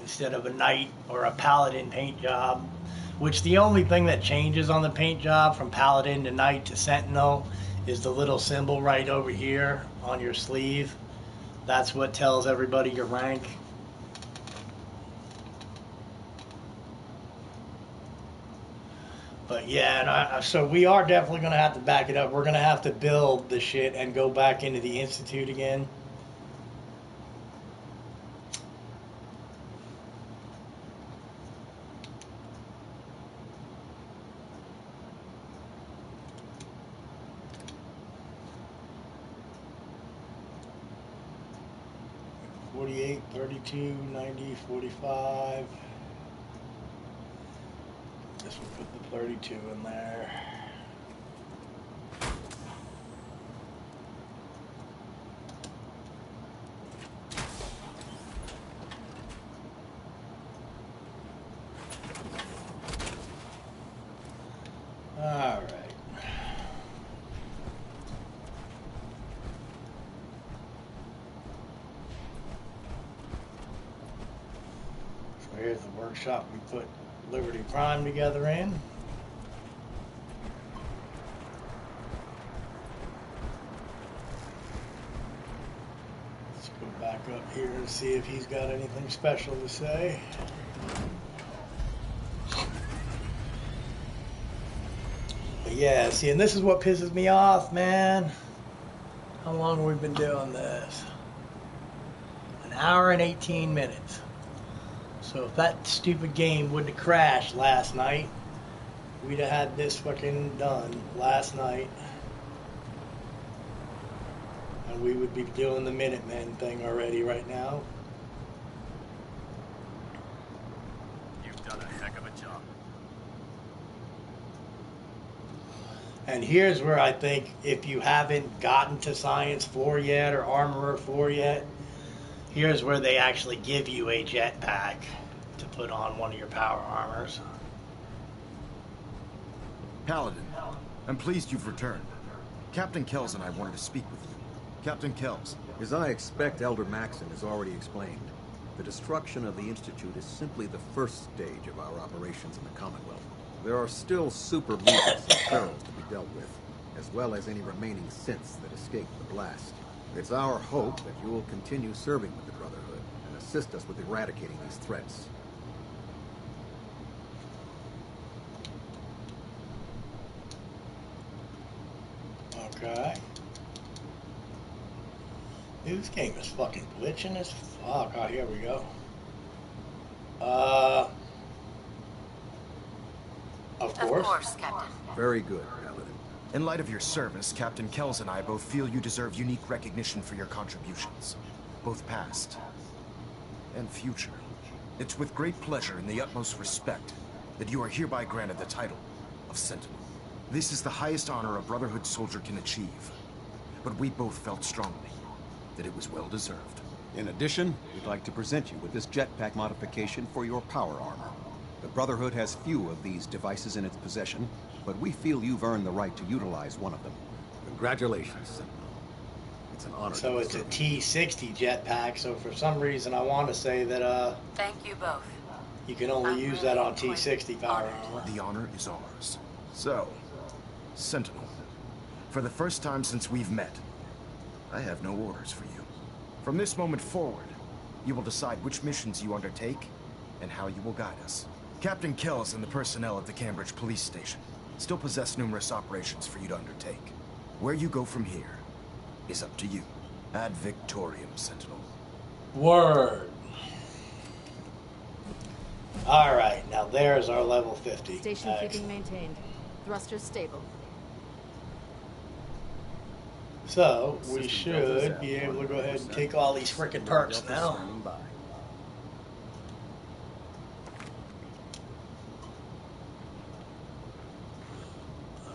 Instead of a Knight or a Paladin paint job. Which the only thing that changes on the paint job from Paladin to Knight to Sentinel is the little symbol right over here on your sleeve. That's what tells everybody your rank. But yeah, and so we are definitely going to have to back it up. We're going to have to build the shit and go back into the Institute again. $48, $32, $90, $45. Guess we'll put the 32 in there. All right. So here's the workshop we put Liberty Prime together in. Let's go back up here and see if he's got anything special to say. But yeah, see, and this is what pisses me off, man. How long have we been doing this? 1 hour and 18 minutes. So if that stupid game wouldn't have crashed last night, we'd have had this fucking done last night. And we would be doing the Minutemen thing already right now. You've done a heck of a job. And here's where I think if you haven't gotten to Science 4 yet or Armorer 4 yet, here's where they actually give you a jetpack to put on one of your power armors. Paladin, I'm pleased you've returned. Captain Kells and I wanted to speak with you. Captain Kells. As I expect Elder Maxon has already explained, the destruction of the Institute is simply the first stage of our operations in the Commonwealth. There are still super mutants and perils to be dealt with, as well as any remaining synths that escaped the blast. It's our hope that you will continue serving with the Brotherhood and assist us with eradicating these threats. Okay. Dude, this game is fucking glitching as fuck. Oh, here we go. Of course, Captain. Very good, Paladin. In light of your service, Captain Kells and I both feel you deserve unique recognition for your contributions, both past and future. It's with great pleasure and the utmost respect that you are hereby granted the title of Sentinel. This is the highest honor a Brotherhood soldier can achieve, but we both felt strongly that it was well deserved. In addition, we'd like to present you with this jetpack modification for your power armor. The Brotherhood has few of these devices in its possession, but we feel you've earned the right to utilize one of them. Congratulations, Sentinel. It's an honor. So it's a T60 jetpack, so for some reason I want to say that Thank you both. you can only use that on T60 power armor. The honor is ours. So, Sentinel, for the first time since we've met, I have no orders for you. From this moment forward, You will decide which missions you undertake and how you will guide us. Captain Kells and the personnel at the Cambridge police station still possess numerous operations for you to undertake. Where you go from here is up to you. Ad Victorium, Sentinel. Word. Alright, now there's our level 50. Station keeping maintained. Thrusters stable. So, we should be able to go ahead and take all these frickin' perks now.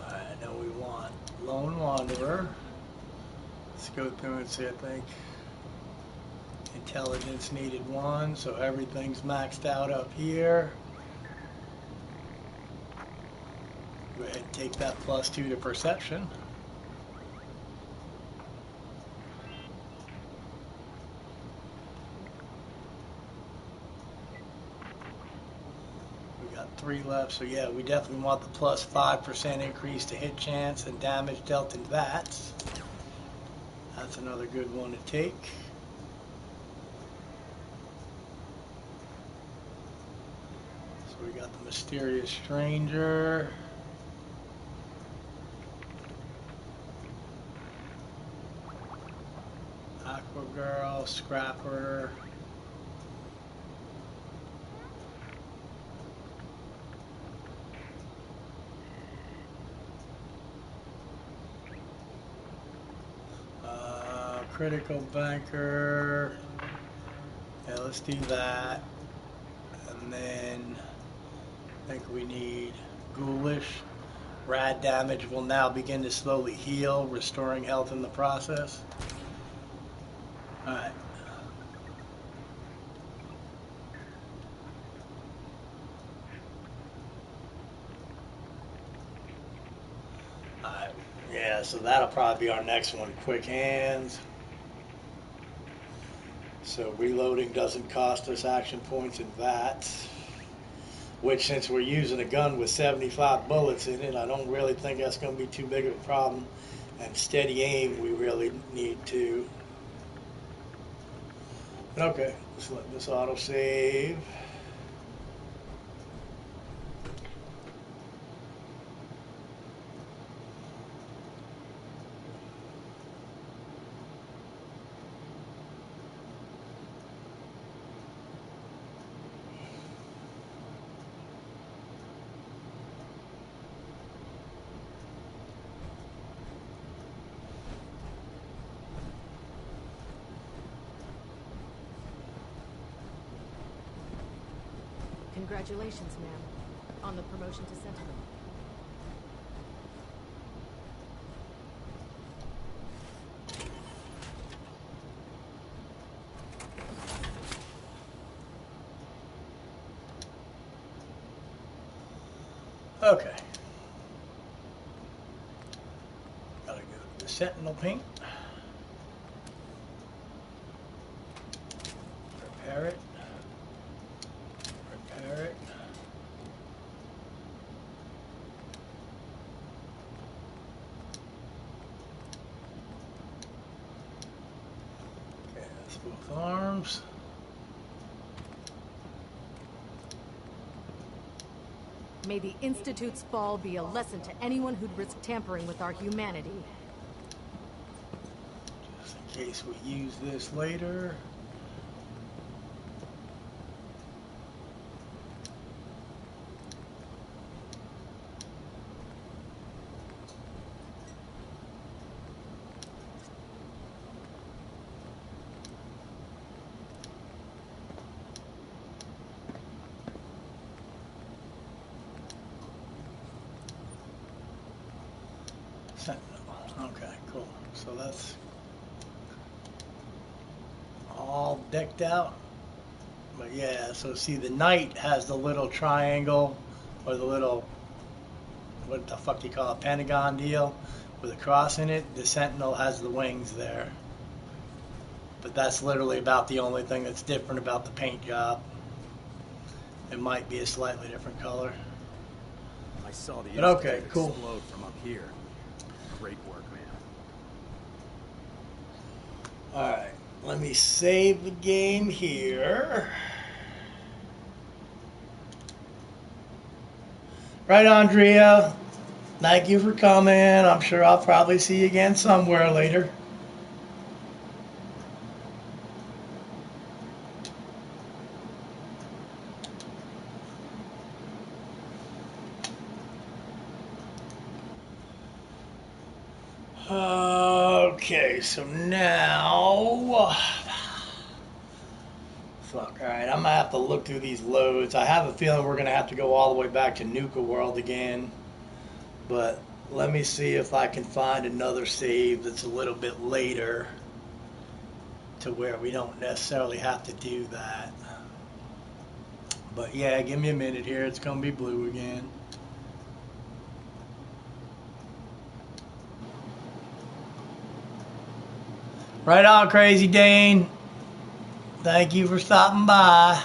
Alright, now we want Lone Wanderer. Let's go through and see, I think. Intelligence needed 1, so everything's maxed out up here. Go ahead and take that +2 to perception. We got 3 left, so yeah, we definitely want the +5% increase to hit chance and damage dealt in VATS. That's another good one to take. So we got the Mysterious Stranger. Aqua Girl, Scrapper. Critical Banker. Yeah, let's do that. And then I think we need Ghoulish. Rad damage will now begin to slowly heal, restoring health in the process. Alright. Alright. Yeah, so that'll probably be our next one. Quick Hands. So reloading doesn't cost us action points in VATS, which since we're using a gun with 75 bullets in it, I don't really think that's going to be too big of a problem. And steady aim we really need to. Okay, let's let this auto save. Congratulations, ma'am, on the promotion to Sentinel. Okay. Gotta go to the Sentinel paint. Repair it. Repair it. Okay, that's both arms. May the Institute's fall be a lesson to anyone who'd risk tampering with our humanity. Just in case we use this later. Okay, cool. So that's all decked out. But yeah, so see the knight has the little triangle or the little, what the fuck do you call it, pentagon deal with a cross in it. The sentinel has the wings there. But that's literally about the only thing that's different about the paint job. It might be a slightly different color. I saw the okay, cool. Explode from up here. Great work, man. Alright, Let me save the game here. Right, Andrea. Thank you for coming. I'm sure I'll probably see you again somewhere later. Okay, so now... Fuck, alright, I'm gonna have to look through these loads. I have a feeling we're gonna have to go all the way back to Nuka World again. But let me see if I can find another save that's a little bit later to where we don't necessarily have to do that. But yeah, give me a minute here. It's gonna be blue again. Right on, Crazy Dane. Thank you for stopping by.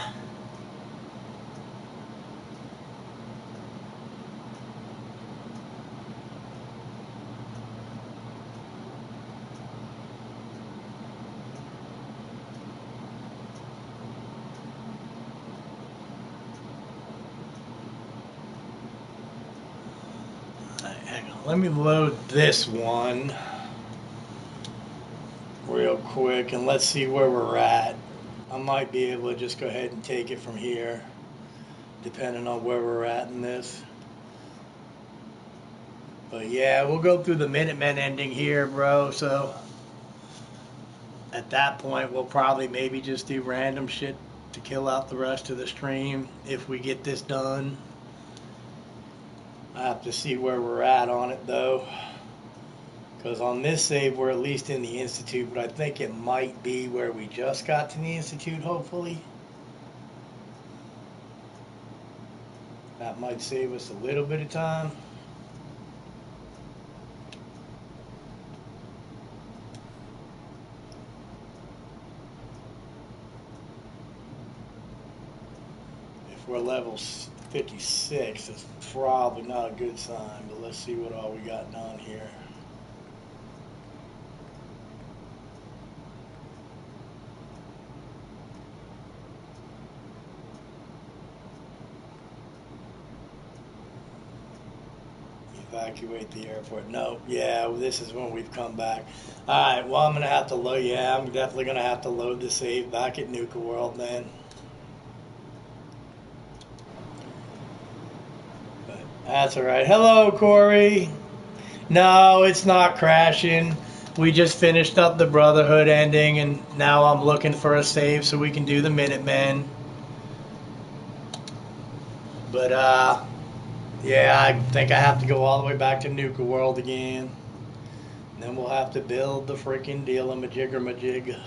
Hang on, let me load this one real quick and let's see where we're at. I might be able to just go ahead and take it from here, depending on where we're at in this. But yeah, we'll go through the Minutemen ending here, bro. So at that point, we'll probably maybe just do random shit to kill out the rest of the stream if we get this done. I have to see where we're at on it, though. Because on this save, we're at least in the Institute, but I think it might be where we just got to the Institute, hopefully. That might save us a little bit of time. If we're level 56, it's probably not a good sign, but let's see what all we got done here. Evacuate the airport. No, yeah, well, this is when we've come back. Alright, well, I'm going to have to load, yeah, I'm definitely going to have to load the save back at Nuka World then. But that's alright. Hello, Corey. No, it's not crashing. We just finished up the Brotherhood ending, and now I'm looking for a save so we can do the Minutemen. But, yeah, I think I have to go all the way back to Nuka World again. And then we'll have to build the freaking deal-a-majigger-majig.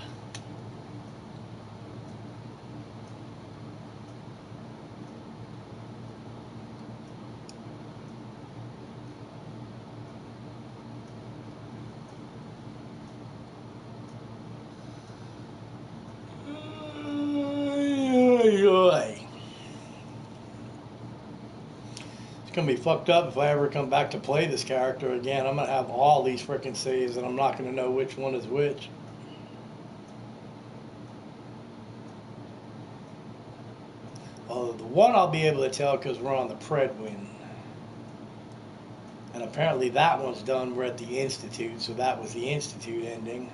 It's gonna be fucked up if I ever come back to play this character again. I'm gonna have all these freaking saves and I'm not gonna know which one is which. Although the one I'll be able to tell because we're on the Predwin. And apparently that one's done. We're at the Institute, so that was the Institute ending.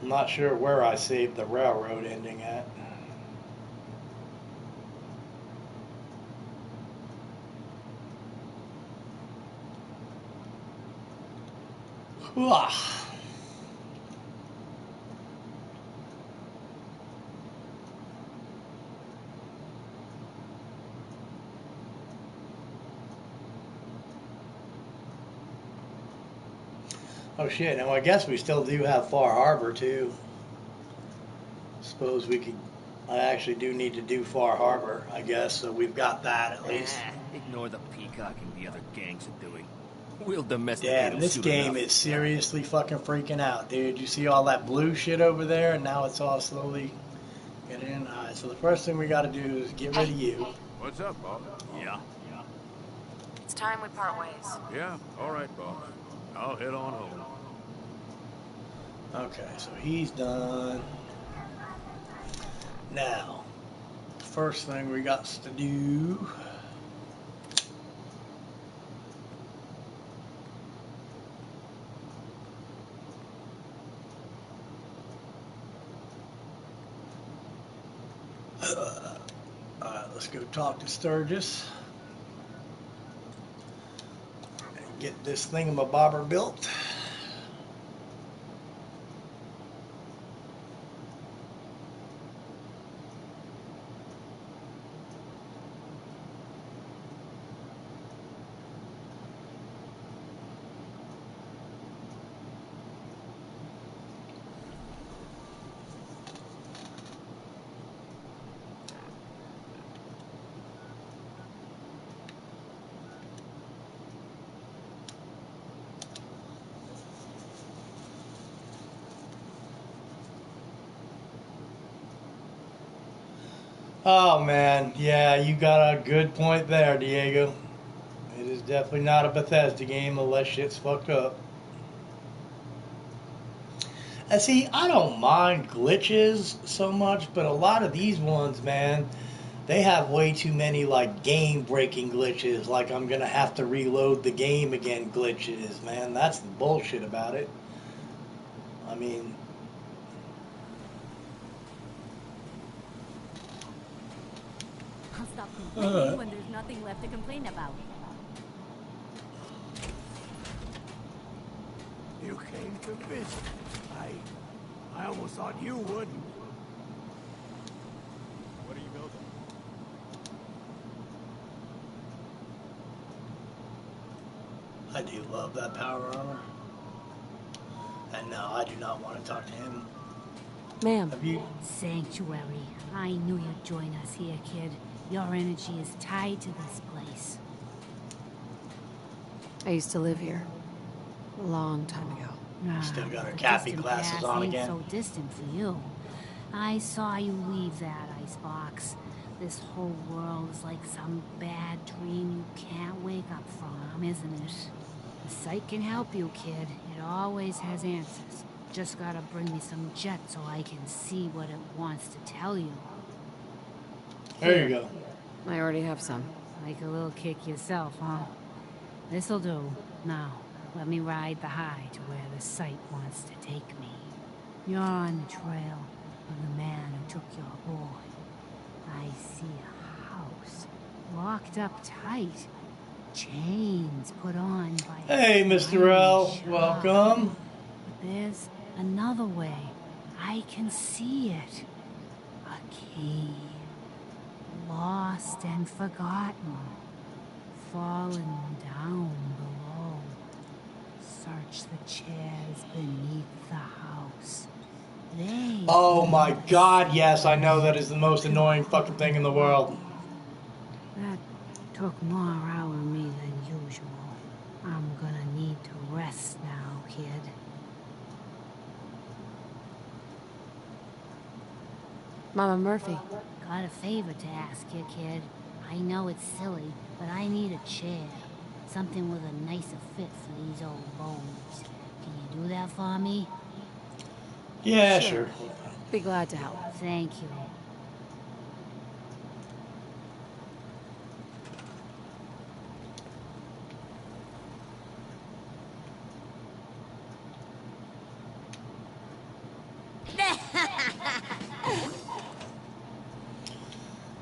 I'm not sure where I saved the Railroad ending at. Oh shit, now I guess we still do have Far Harbor too. Suppose we could, I actually do need to do Far Harbor, I guess, so we've got that at least. Ignore the Peacock and the other gangs are doing. We'll domesticate Damn, this game is seriously fucking freaking out, dude. You see all that blue shit over there, and now it's all slowly getting in. Alright, so the first thing we gotta do is get rid of you. What's up, Bob? Yeah. It's time we part ways. Yeah, all right, boss. I'll head on home. Okay, so he's done. Now, first thing we got to do. Alright, let's go talk to Sturgis and get this thingamabobber built. Oh man, yeah, you got a good point there, Diego. It is definitely not a Bethesda game unless shit's fucked up. And see, I don't mind glitches so much, but a lot of these ones, man, they have way too many like game-breaking glitches, like I'm gonna have to reload the game again glitches, man. That's the bullshit about it. I mean, I'll stop complaining when there's nothing left to complain about. You came to visit. I almost thought you wouldn't. What are you building? I do love that power armor. And no, I do not want to talk to him. Ma'am. Have you? Sanctuary. I knew you'd join us here, kid. Your energy is tied to this place. I used to live here. A long time ago. Still got her The Cappy distant glasses past on ain't again. so distant for you. I saw you leave that icebox. This whole world is like some bad dream you can't wake up from, isn't it? The site can help you, kid. It always has answers. Just gotta bring me some jet so I can see what it wants to tell you. There you go. I already have some. Like a little kick yourself, huh? This'll do. Now, let me ride the high to where the site wants to take me. You're on the trail of the man who took your boy. I see a house locked up tight. Chains put on by Hey, Mr. L, welcome. But there's another way. I can see it. A key. Lost and forgotten. Fallen down below. Search the chairs beneath the house. They... Oh my god, yes, I know that is the most annoying fucking thing in the world. That took more out of me than usual. I'm gonna need to rest now, kid. Mama Murphy. Got a favor to ask you, kid. I know it's silly, but I need a chair. Something with a nicer fit for these old bones. Can you do that for me? Yeah, sure. Be glad to help. Thank you.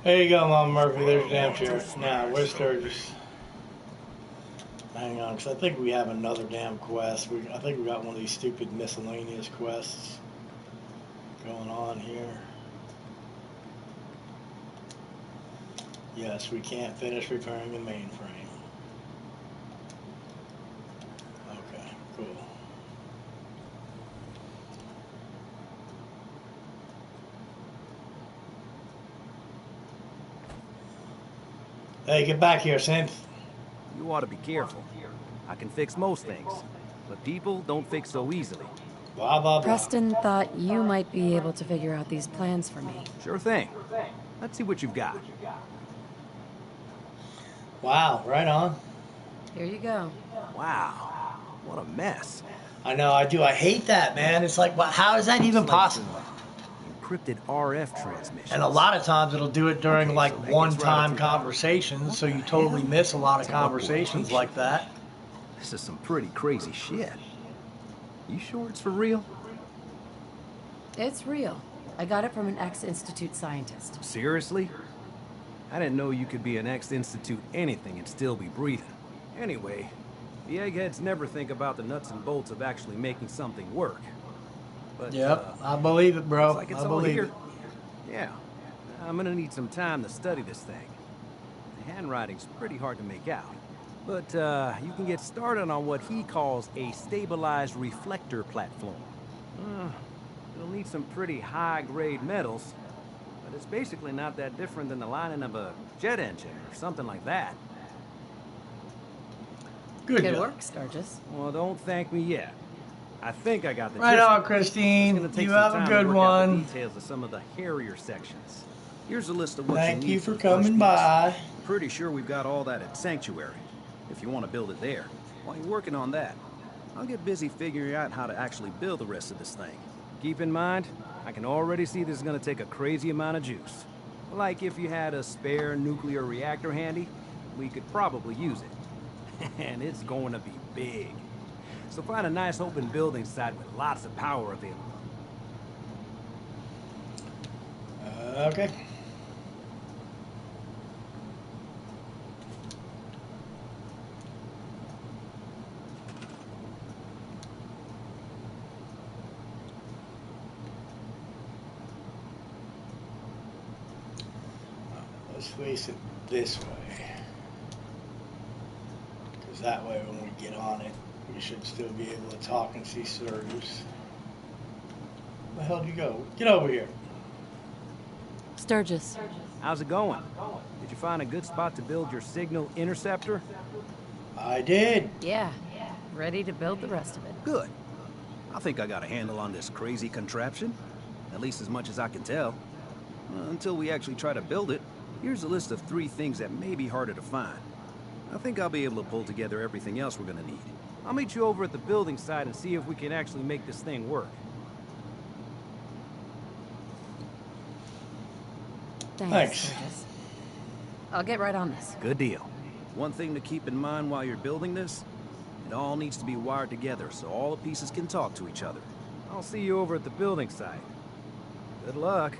There you go, Mama Murphy. There's your damn chair. Now, where's Sturgis? Hang on, because I think we have another damn quest. I think we got one of these stupid miscellaneous quests going on here. Yes, we can't finish repairing the mainframe. Okay, cool. Hey, get back here, synth. You ought to be careful. I can fix most things, but people don't fix so easily. Blah, blah, blah. Preston thought you might be able to figure out these plans for me. Sure thing. Let's see what you've got. Wow, right on. Here you go. Wow, what a mess. I know, I do. I hate that, man. It's like, how is that even possible? Encrypted RF transmission. And a lot of times it'll do it during like one-time conversations, so you totally miss a lot of conversations like that. This is some pretty crazy shit. You sure it's for real? It's real. I got it from an ex-Institute scientist. Seriously? I didn't know you could be an ex-Institute anything and still be breathing. Anyway, the eggheads never think about the nuts and bolts of actually making something work. But, yep, I believe it, bro. Like it's I believe here. it. Yeah, I'm gonna need some time to study this thing. The handwriting's pretty hard to make out. But you can get started on what he calls a stabilized reflector platform. It'll need some pretty high-grade metals, but it's basically not that different than the lining of a jet engine or something like that. Good work, Sturgis. Well, don't thank me yet. I think I got the Right gist. on, Christine. It's gonna take You some have a time good to work out one. the details of some of the hairier sections. Here's a list of what Thank you need you for the first coming piece. by. Pretty sure we've got all that at Sanctuary, if you want to build it there. While you're working on that, I'll get busy figuring out how to actually build the rest of this thing. Keep in mind, I can already see this is gonna take a crazy amount of juice. Like if you had a spare nuclear reactor handy, we could probably use it. And it's going to be big. So find a nice open building site with lots of power available. Okay. Let's face it this way. Because that way when we get on it, we should still be able to talk and see Sturgis. Where the hell did you go? Get over here. Sturgis. How's it going? Did you find a good spot to build your signal interceptor? I did. Yeah. Ready to build the rest of it. Good. I think I got a handle on this crazy contraption. At least as much as I can tell. Until we actually try to build it, here's a list of 3 things that may be harder to find. I think I'll be able to pull together everything else we're gonna need. I'll meet you over at the building site and see if we can actually make this thing work. Thanks. Sturgis. I'll get right on this. Good deal. One thing to keep in mind while you're building this, it all needs to be wired together so all the pieces can talk to each other. I'll see you over at the building site. Good luck.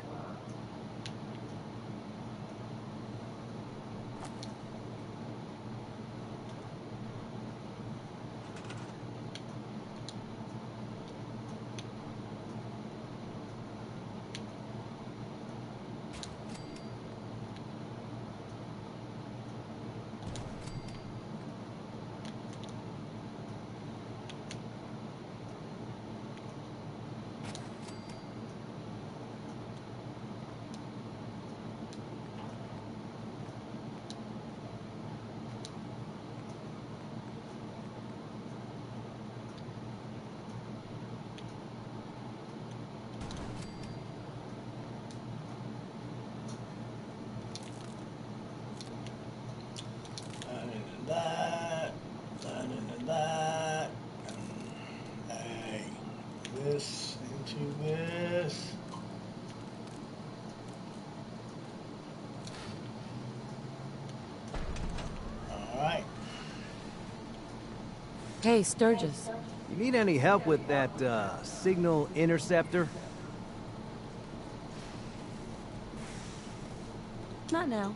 That. Hey, this into this. All right. Hey, Sturgis. You need any help with that signal interceptor? Not now.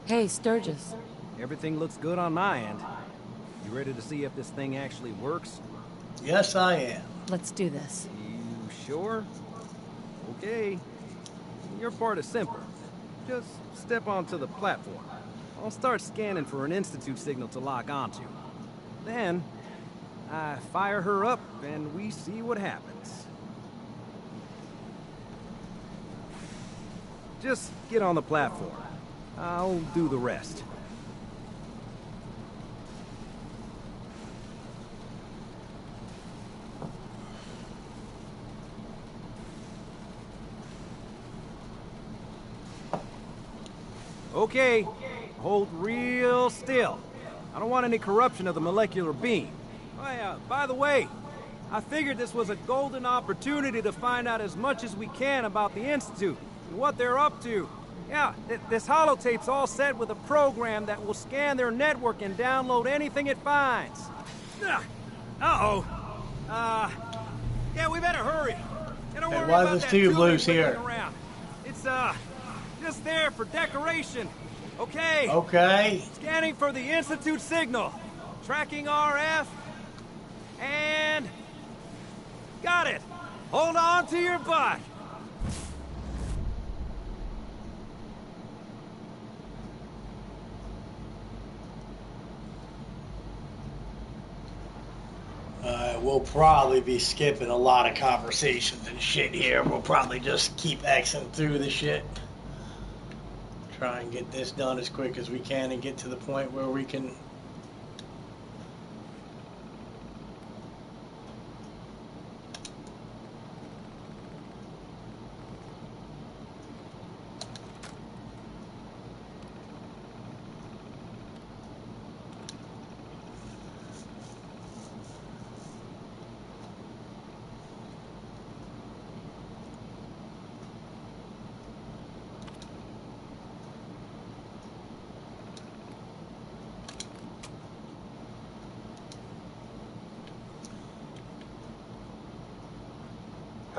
Hey, Sturgis. Everything looks good on my end. You ready to see if this thing actually works? Yes, I am. Let's do this. You sure? Okay. Your part is simple. Just step onto the platform. I'll start scanning for an Institute signal to lock onto. Then, I fire her up and we see what happens. Just get on the platform. I'll do the rest. Okay, hold real still. I don't want any corruption of the molecular beam. Oh yeah, by the way, I figured this was a golden opportunity to find out as much as we can about the Institute and what they're up to. Yeah, this holotape's all set with a program that will scan their network and download anything it finds. Uh-oh. Yeah, we better hurry. Don't worry why about is this that tube tubing loose here? flicking around. It's, just there for decoration. Okay. Okay. Scanning for the Institute signal. Tracking RF. And... got it. Hold on to your butt. We'll probably be skipping a lot of conversations and shit here. We'll probably just keep Xing through the shit. Try and get this done as quick as we can and get to the point where we can...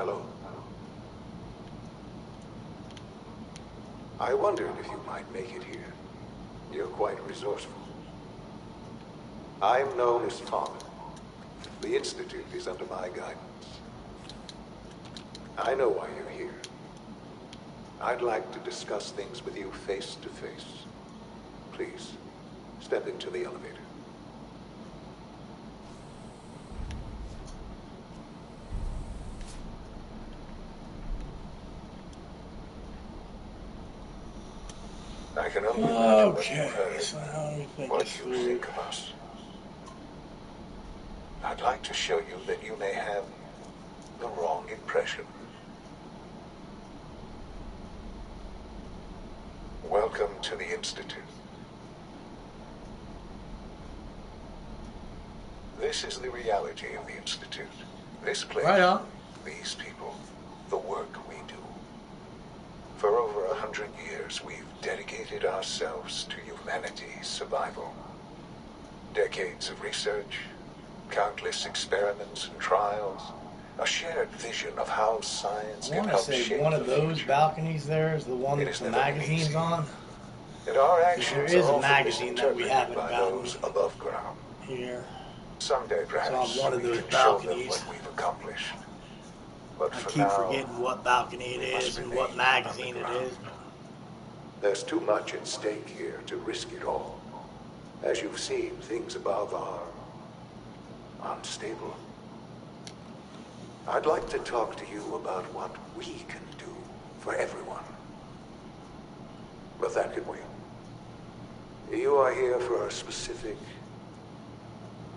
Hello. I wondered if you might make it here. You're quite resourceful. I'm known as Father. The Institute is under my guidance. I know why you're here. I'd like to discuss things with you face to face. Please, step into the elevator. I can only imagine what you think of us. I'd like to show you that you may have the wrong impression. Welcome to the Institute. This is the reality of the Institute. This place, these people, the work we do. For over 100 years, we've dedicated ourselves to humanity's survival. Decades of research, countless experiments and trials, a shared vision of how science can help shape the future. One of those balconies there is the one that the magazine's on. And our actions there is are a magazine that we haven't by gotten those above ground. Here. Someday, perhaps, it's on one of we those can show them balconies. what we've accomplished. But I for keep now, forgetting what balcony it is and what magazine it is. There's too much at stake here to risk it all. As you've seen, things above are unstable. I'd like to talk to you about what we can do for everyone. But that can wait. You are here for a specific,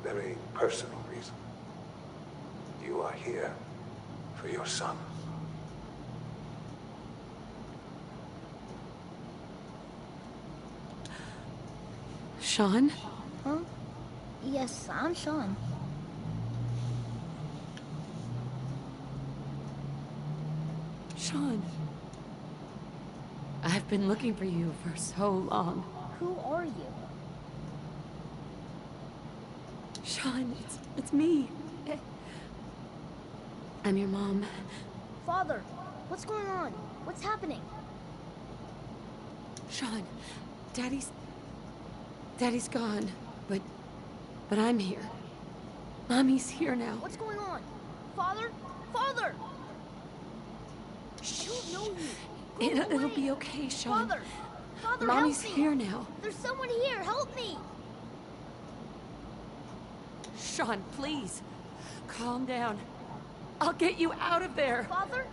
very personal reason. You are here for your son. Sean? Huh? Yes, I'm Sean. Sean. I've been looking for you for so long. Who are you? Sean, it's me. I'm your mom. Father, what's going on? What's happening? Sean, Daddy's gone, but I'm here. Mommy's here now. What's going on? Father? Father! I don't know you. Go It'll away. be okay, Sean. Father, Mommy's help me. here now. There's someone here. Help me. Sean, please. Calm down. I'll get you out of there. Father,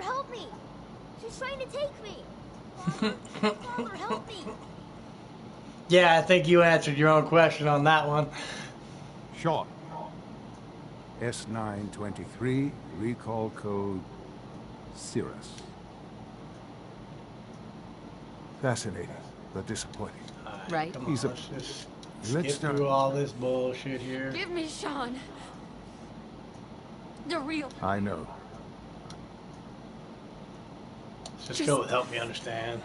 help me. She's trying to take me. Father, help me. Yeah, I think you answered your own question on that one. Sean. S923, recall code Cirrus. Fascinating, but disappointing. Right. Come on, He's a... let's just Let's skip start. through all this bullshit here. Give me Sean. The real. I know. Just go with help me understand.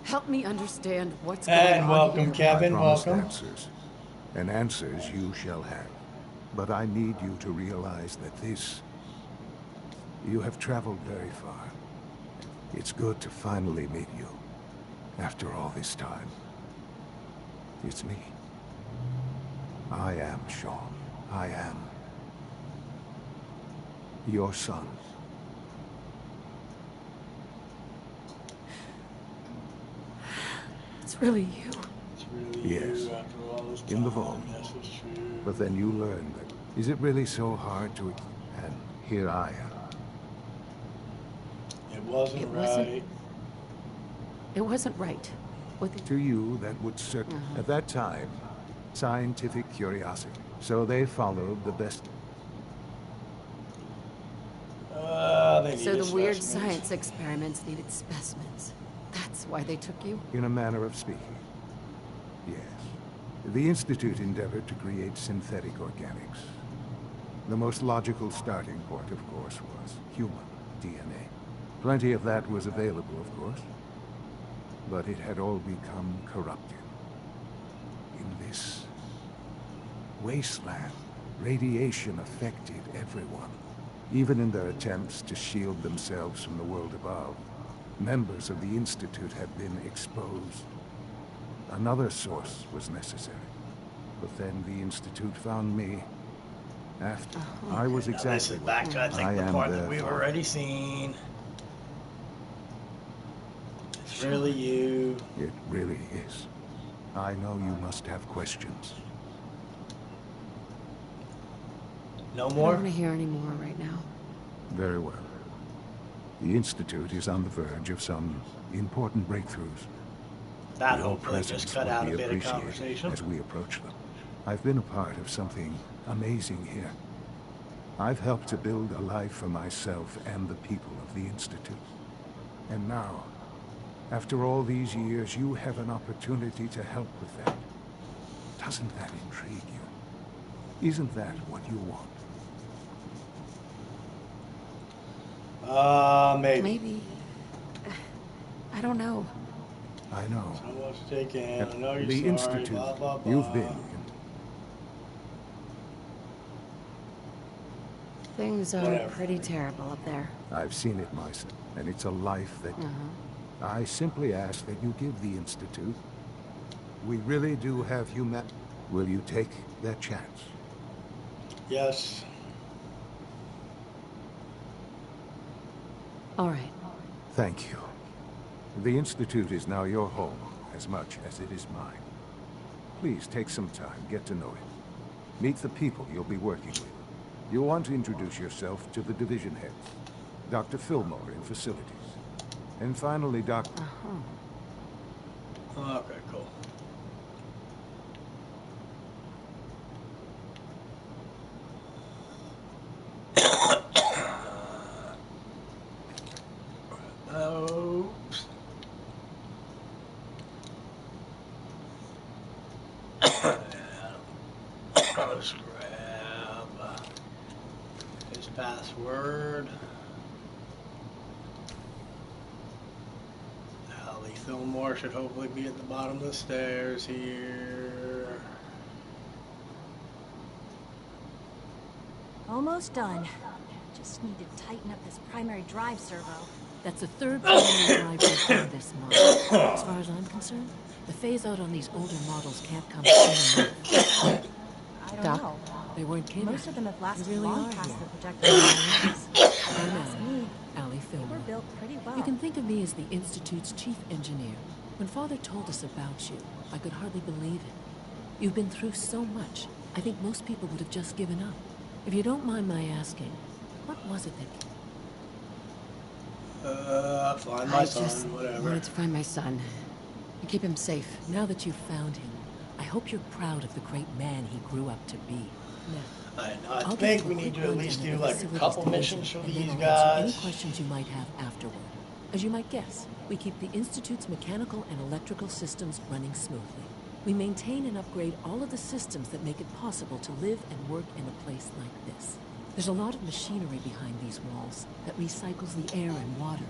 Help me understand what's And going on welcome, here. Kevin. I promised Welcome. answers. And answers you shall have. But I need you to realize that this... You have traveled very far. It's good to finally meet you. After all this time. It's me. I am Sean. I am... your son. It's really you. It's really Yes. you after all this In the time. vault. Yes, it's true. But then you learn that... Is it really so hard to... And here I am. It wasn't It right. wasn't- It wasn't right. To you, that would certainly... At that time, scientific curiosity. So they followed the best... They So needed the weird specimens. science experiments needed specimens. That's why they took you? In a manner of speaking. Yes. The Institute endeavored to create synthetic organics. The most logical starting point, of course, was human DNA. Plenty of that was available, of course. But it had all become corrupted. In this wasteland, radiation affected everyone. Even in their attempts to shield themselves from the world above, members of the Institute had been exposed. Another source was necessary. But then the Institute found me. After I was Now this exactly is back to, I think, the am part their that we've father. already seen. It's really you. It really is. I know you must have questions. No I more? don't want to hear any more right now. Very well. The Institute is on the verge of some important breakthroughs. That Your hopefully just presence cut would out be a bit of appreciated conversation. as we approach them. I've been a part of something amazing here. I've helped to build a life for myself and the people of the Institute. And now, after all these years, you have an opportunity to help with that. Doesn't that intrigue you? Isn't that what you want? Maybe. Maybe. I don't know. I know. So much to take in. I know you're The sorry. Institute, Blah, blah, blah. you've been. Things are Whatever. pretty terrible up there. I've seen it myself, and it's a life that... I simply ask that you give the Institute. We really do have human... Will you take that chance? Yes. All right. Thank you. The Institute is now your home, as much as it is mine. Please take some time, get to know it. Meet the people you'll be working with. You'll want to introduce yourself to the division heads. Dr. Fillmore in facilities. And finally, Dr. Okay, cool. Oops. Let's grab his password. Ali Fillmore should hopefully be at the bottom of the stairs here. Almost done. Just need to tighten up this primary drive servo. That's the third primary drive we've done this month. As far as I'm concerned, the phase-out on these older models can't come soon enough. I don't Doc, know. they weren't kidding. Most of them have lasted They really long are past here. the projected lives. I'm Me, Allie they Fillmore. were built pretty well. You can think of me as the Institute's chief engineer. When Father told us about you, I could hardly believe it. You've been through so much. I think most people would have just given up. If you don't mind my asking, what was it that... Find my I son, just whatever. wanted to find my son and keep him safe. Now that you've found him, I hope you're proud of the great man he grew up to be. Now, I I'll think give we you need to quick at least rundown do of the like a facilities couple division, missions for and then these I'll answer any guys. questions you might have afterward. As you might guess, we keep the Institute's mechanical and electrical systems running smoothly. We maintain and upgrade all of the systems that make it possible to live and work in a place like this. There's a lot of machinery behind these walls that recycles the air and water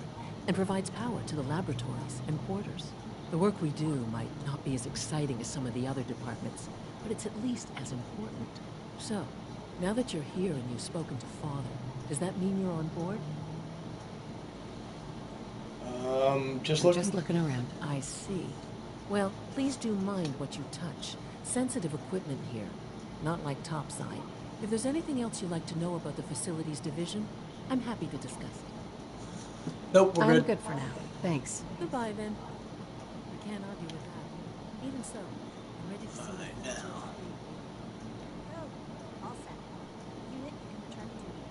and provides power to the laboratories and quarters. The work we do might not be as exciting as some of the other departments, but it's at least as important. So, now that you're here and you've spoken to Father, does that mean you're on board? Just looking around. I see. Well, please do mind what you touch. Sensitive equipment here, not like topside. If there's anything else you'd like to know about the facilities division, I'm happy to discuss it. Nope, we're good. I'm good for now. Thanks. Goodbye, then. We can't argue with that. Even so, I'm ready to see you now. Go. All set. Unit, you can return to duty.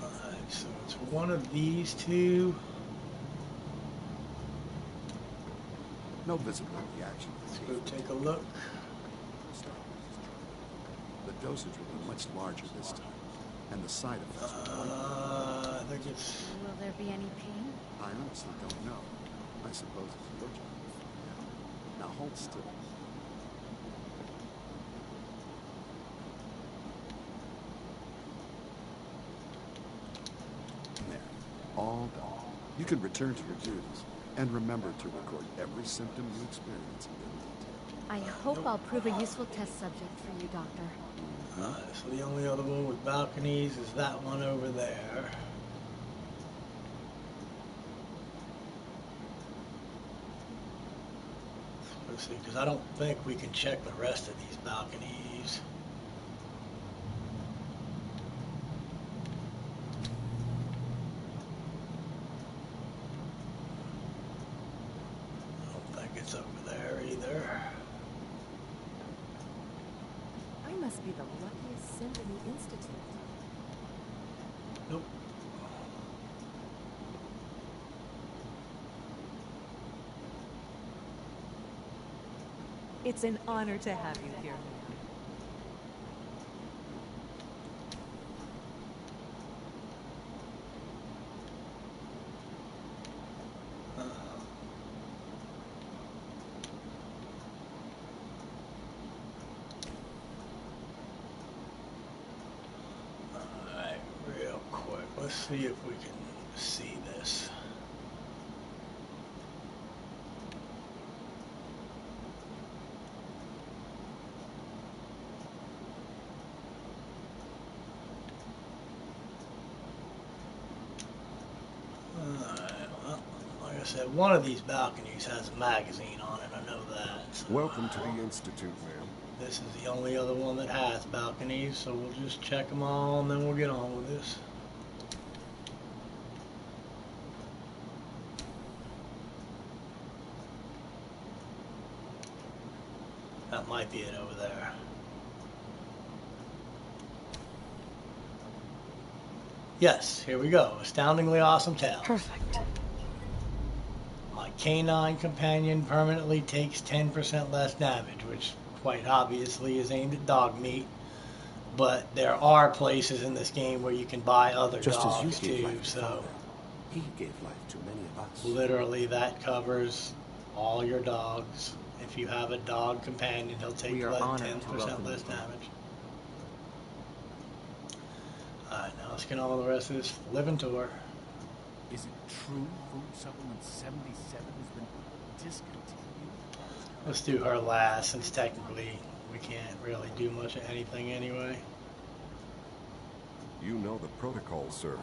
Alright, so it's one of these two. No visible reaction. Let's go take a look. The dosage will be much larger this time, and the side effects will be I think it's... Will there be any pain? I honestly don't know. I suppose it's your job. Now hold still. There. All done. You can return to your duties, and remember to record every symptom you experience in detail. I hope I'll prove a useful test subject for you, Doctor. So the only other one with balconies is that one over there. Let's see, because I don't think we can check the rest of these balconies. I don't think it's over there either. I must be the luckiest synth in the Institute. Nope. It's an honor to have you here. Alright, real quick. Let's see if we can see this. Said one of these balconies has a magazine on it, I know that. So, welcome to the Institute, ma'am. This is the only other one that has balconies, so we'll just check them all and then we'll get on with this. That might be it over there. Yes, here we go. Astoundingly awesome tale. Perfect. My canine companion permanently takes 10% less damage, which quite obviously is aimed at dog meat. But there are places in this game where you can buy other dogs too, so he gave life to many of us. Literally that covers all your dogs. If you have a dog companion, he'll take 10% less damage. Alright, now let's get on with the rest of this living tour. Is it true Food Supplement 77 has been discontinued? Let's do her last, since technically we can't really do much of anything anyway. You know the protocol, sir.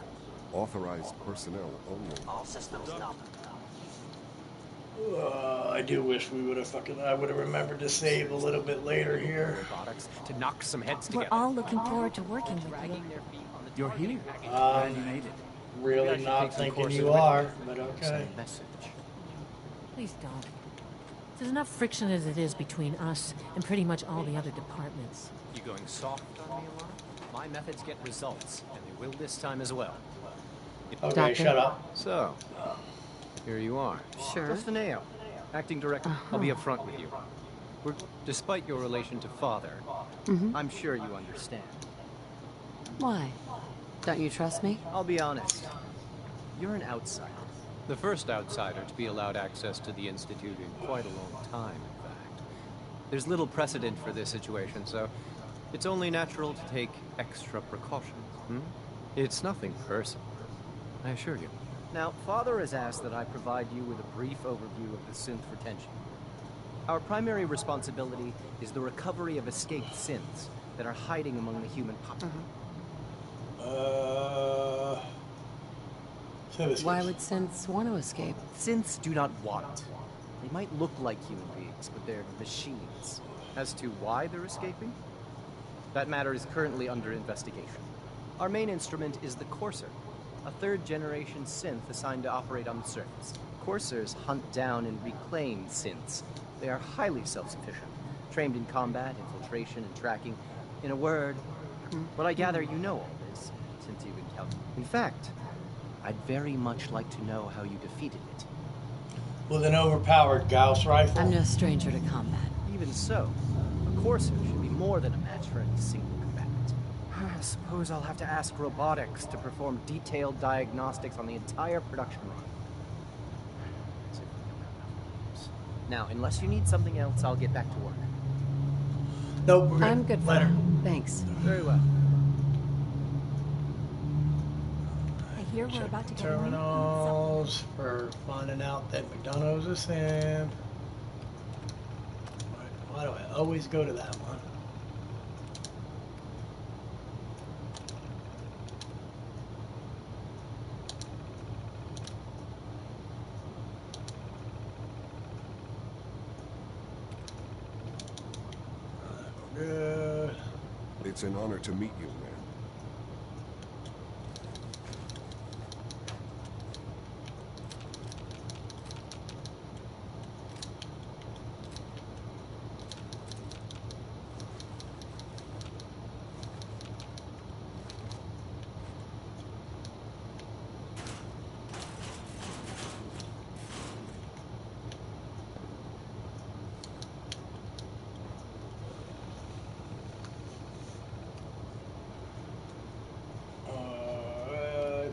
Authorized personnel only. All systems go. I do wish we would have I would have remembered to save a little bit later here. Robotics to knock some heads together. We're all looking forward to working with you. You're here. Glad you made it. Really not thinking you are, but okay. Please don't. There's enough friction as it is between us and pretty much all the other departments. You going soft on me, Alana? My methods get results, and they will this time as well. Okay, Doctor? shut up. So, here you are. Sure. Just an AO. Acting director. I'll be upfront with you. Despite your relation to Father, I'm sure you understand. Why? Don't you trust me? I'll be honest. You're an outsider. The first outsider to be allowed access to the Institute in quite a long time, in fact. There's little precedent for this situation, so it's only natural to take extra precautions. It's nothing personal, I assure you. Now, Father has asked that I provide you with a brief overview of the synth retention. Our primary responsibility is the recovery of escaped synths that are hiding among the human population. Why would synths want to escape? Synths do not want. They might look like human beings, but they're machines. As to why they're escaping, that matter is currently under investigation. Our main instrument is the Courser, a third-generation synth assigned to operate on the surface. Coursers hunt down and reclaim synths. They are highly self-sufficient, trained in combat, infiltration, and tracking. In a word, but I gather you know all this, since you've encountered. In fact, I'd very much like to know how you defeated it. With an overpowered Gauss rifle? I'm no stranger to combat. Even so, a Courser should be more than a match for any single combatant. I suppose I'll have to ask robotics to perform detailed diagnostics on the entire production run. Now, unless you need something else, I'll get back to work. Nope, we're good. I'm good for now. Thanks. Very well. I hear we're about to get Terminals for finding out that McDonough's a synth. Why do I always go to that one? Good. It's an honor to meet you, man.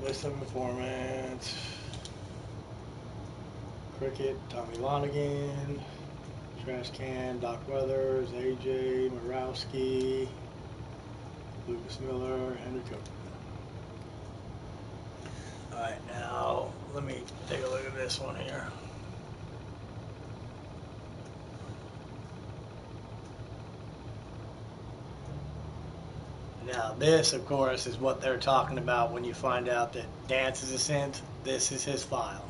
List of informants. Cricket, Tommy Lonigan, Trash Can, Doc Weathers, AJ Morawski, Lucas Miller, Henry Cook. Alright, now let me take a look at this one here. Now this, of course, is what they're talking about when you find out that Dance is a synth. This is his file.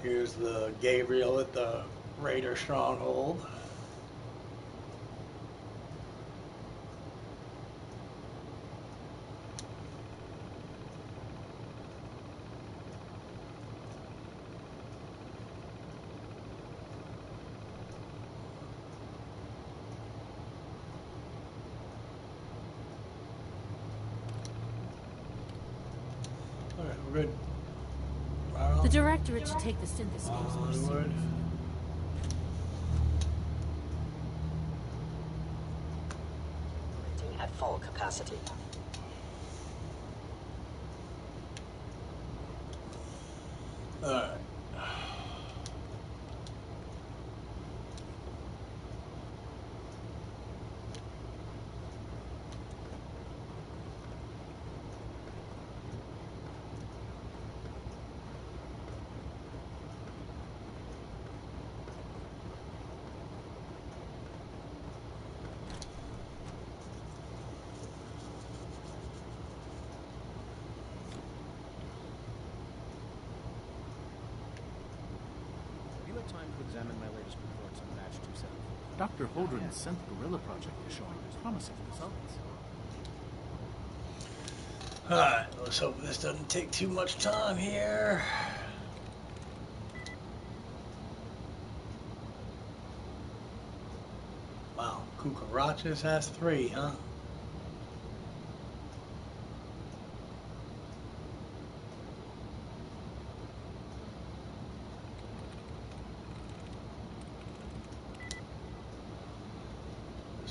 Here's the Gabriel at the Raider Stronghold. Good. The directorate should take the synthesis more seriously. At full capacity. Alright. Time to examine my latest reports on Batch 274. Dr. Holdren's synth gorilla project is showing promising results. Alright, let's hope this doesn't take too much time here. Wow, Cucarachas has 3, huh?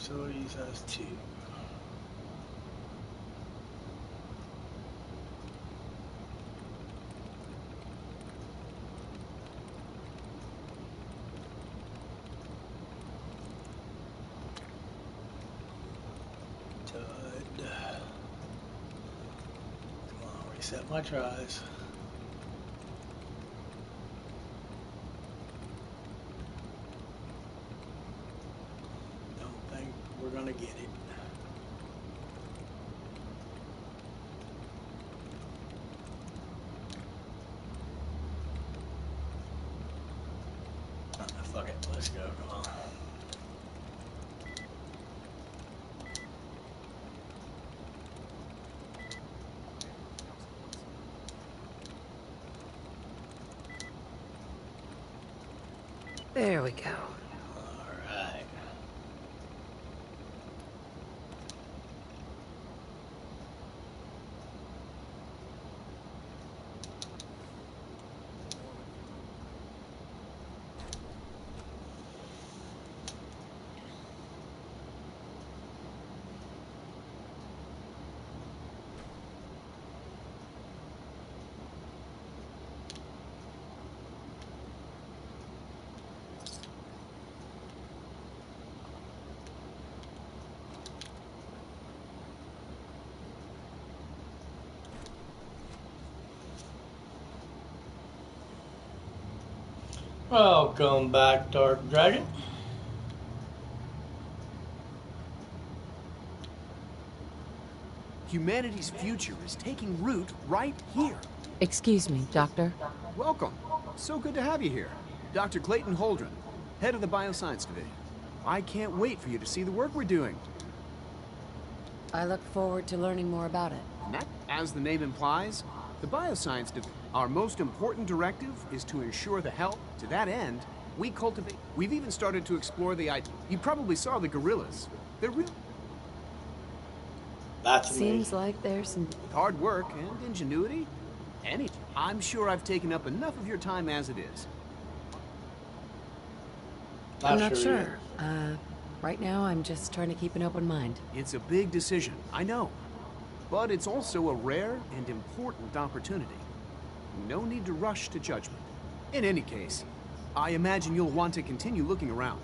facilities has 2. Come on, reset my tries. Don't think we're gonna get it. Fuck it, let's go, come on. There we go. Alright. Welcome back, Dark Dragon. Humanity's future is taking root right here. Excuse me, Doctor. Welcome. So good to have you here. Dr. Clayton Holdren, head of the Bioscience Division. I can't wait for you to see the work we're doing. I look forward to learning more about it. And that, as the name implies, the Bioscience Division. Our most important directive is to ensure the health. To that end, we cultivate. We've even started to explore the idea. You probably saw the gorillas. They're real. That's Seems like there's some hard work and ingenuity. I'm sure I've taken up enough of your time as it is. I'm not sure. Right now, I'm just trying to keep an open mind. It's a big decision, I know. But it's also a rare and important opportunity. No need to rush to judgment. In any case, I imagine you'll want to continue looking around.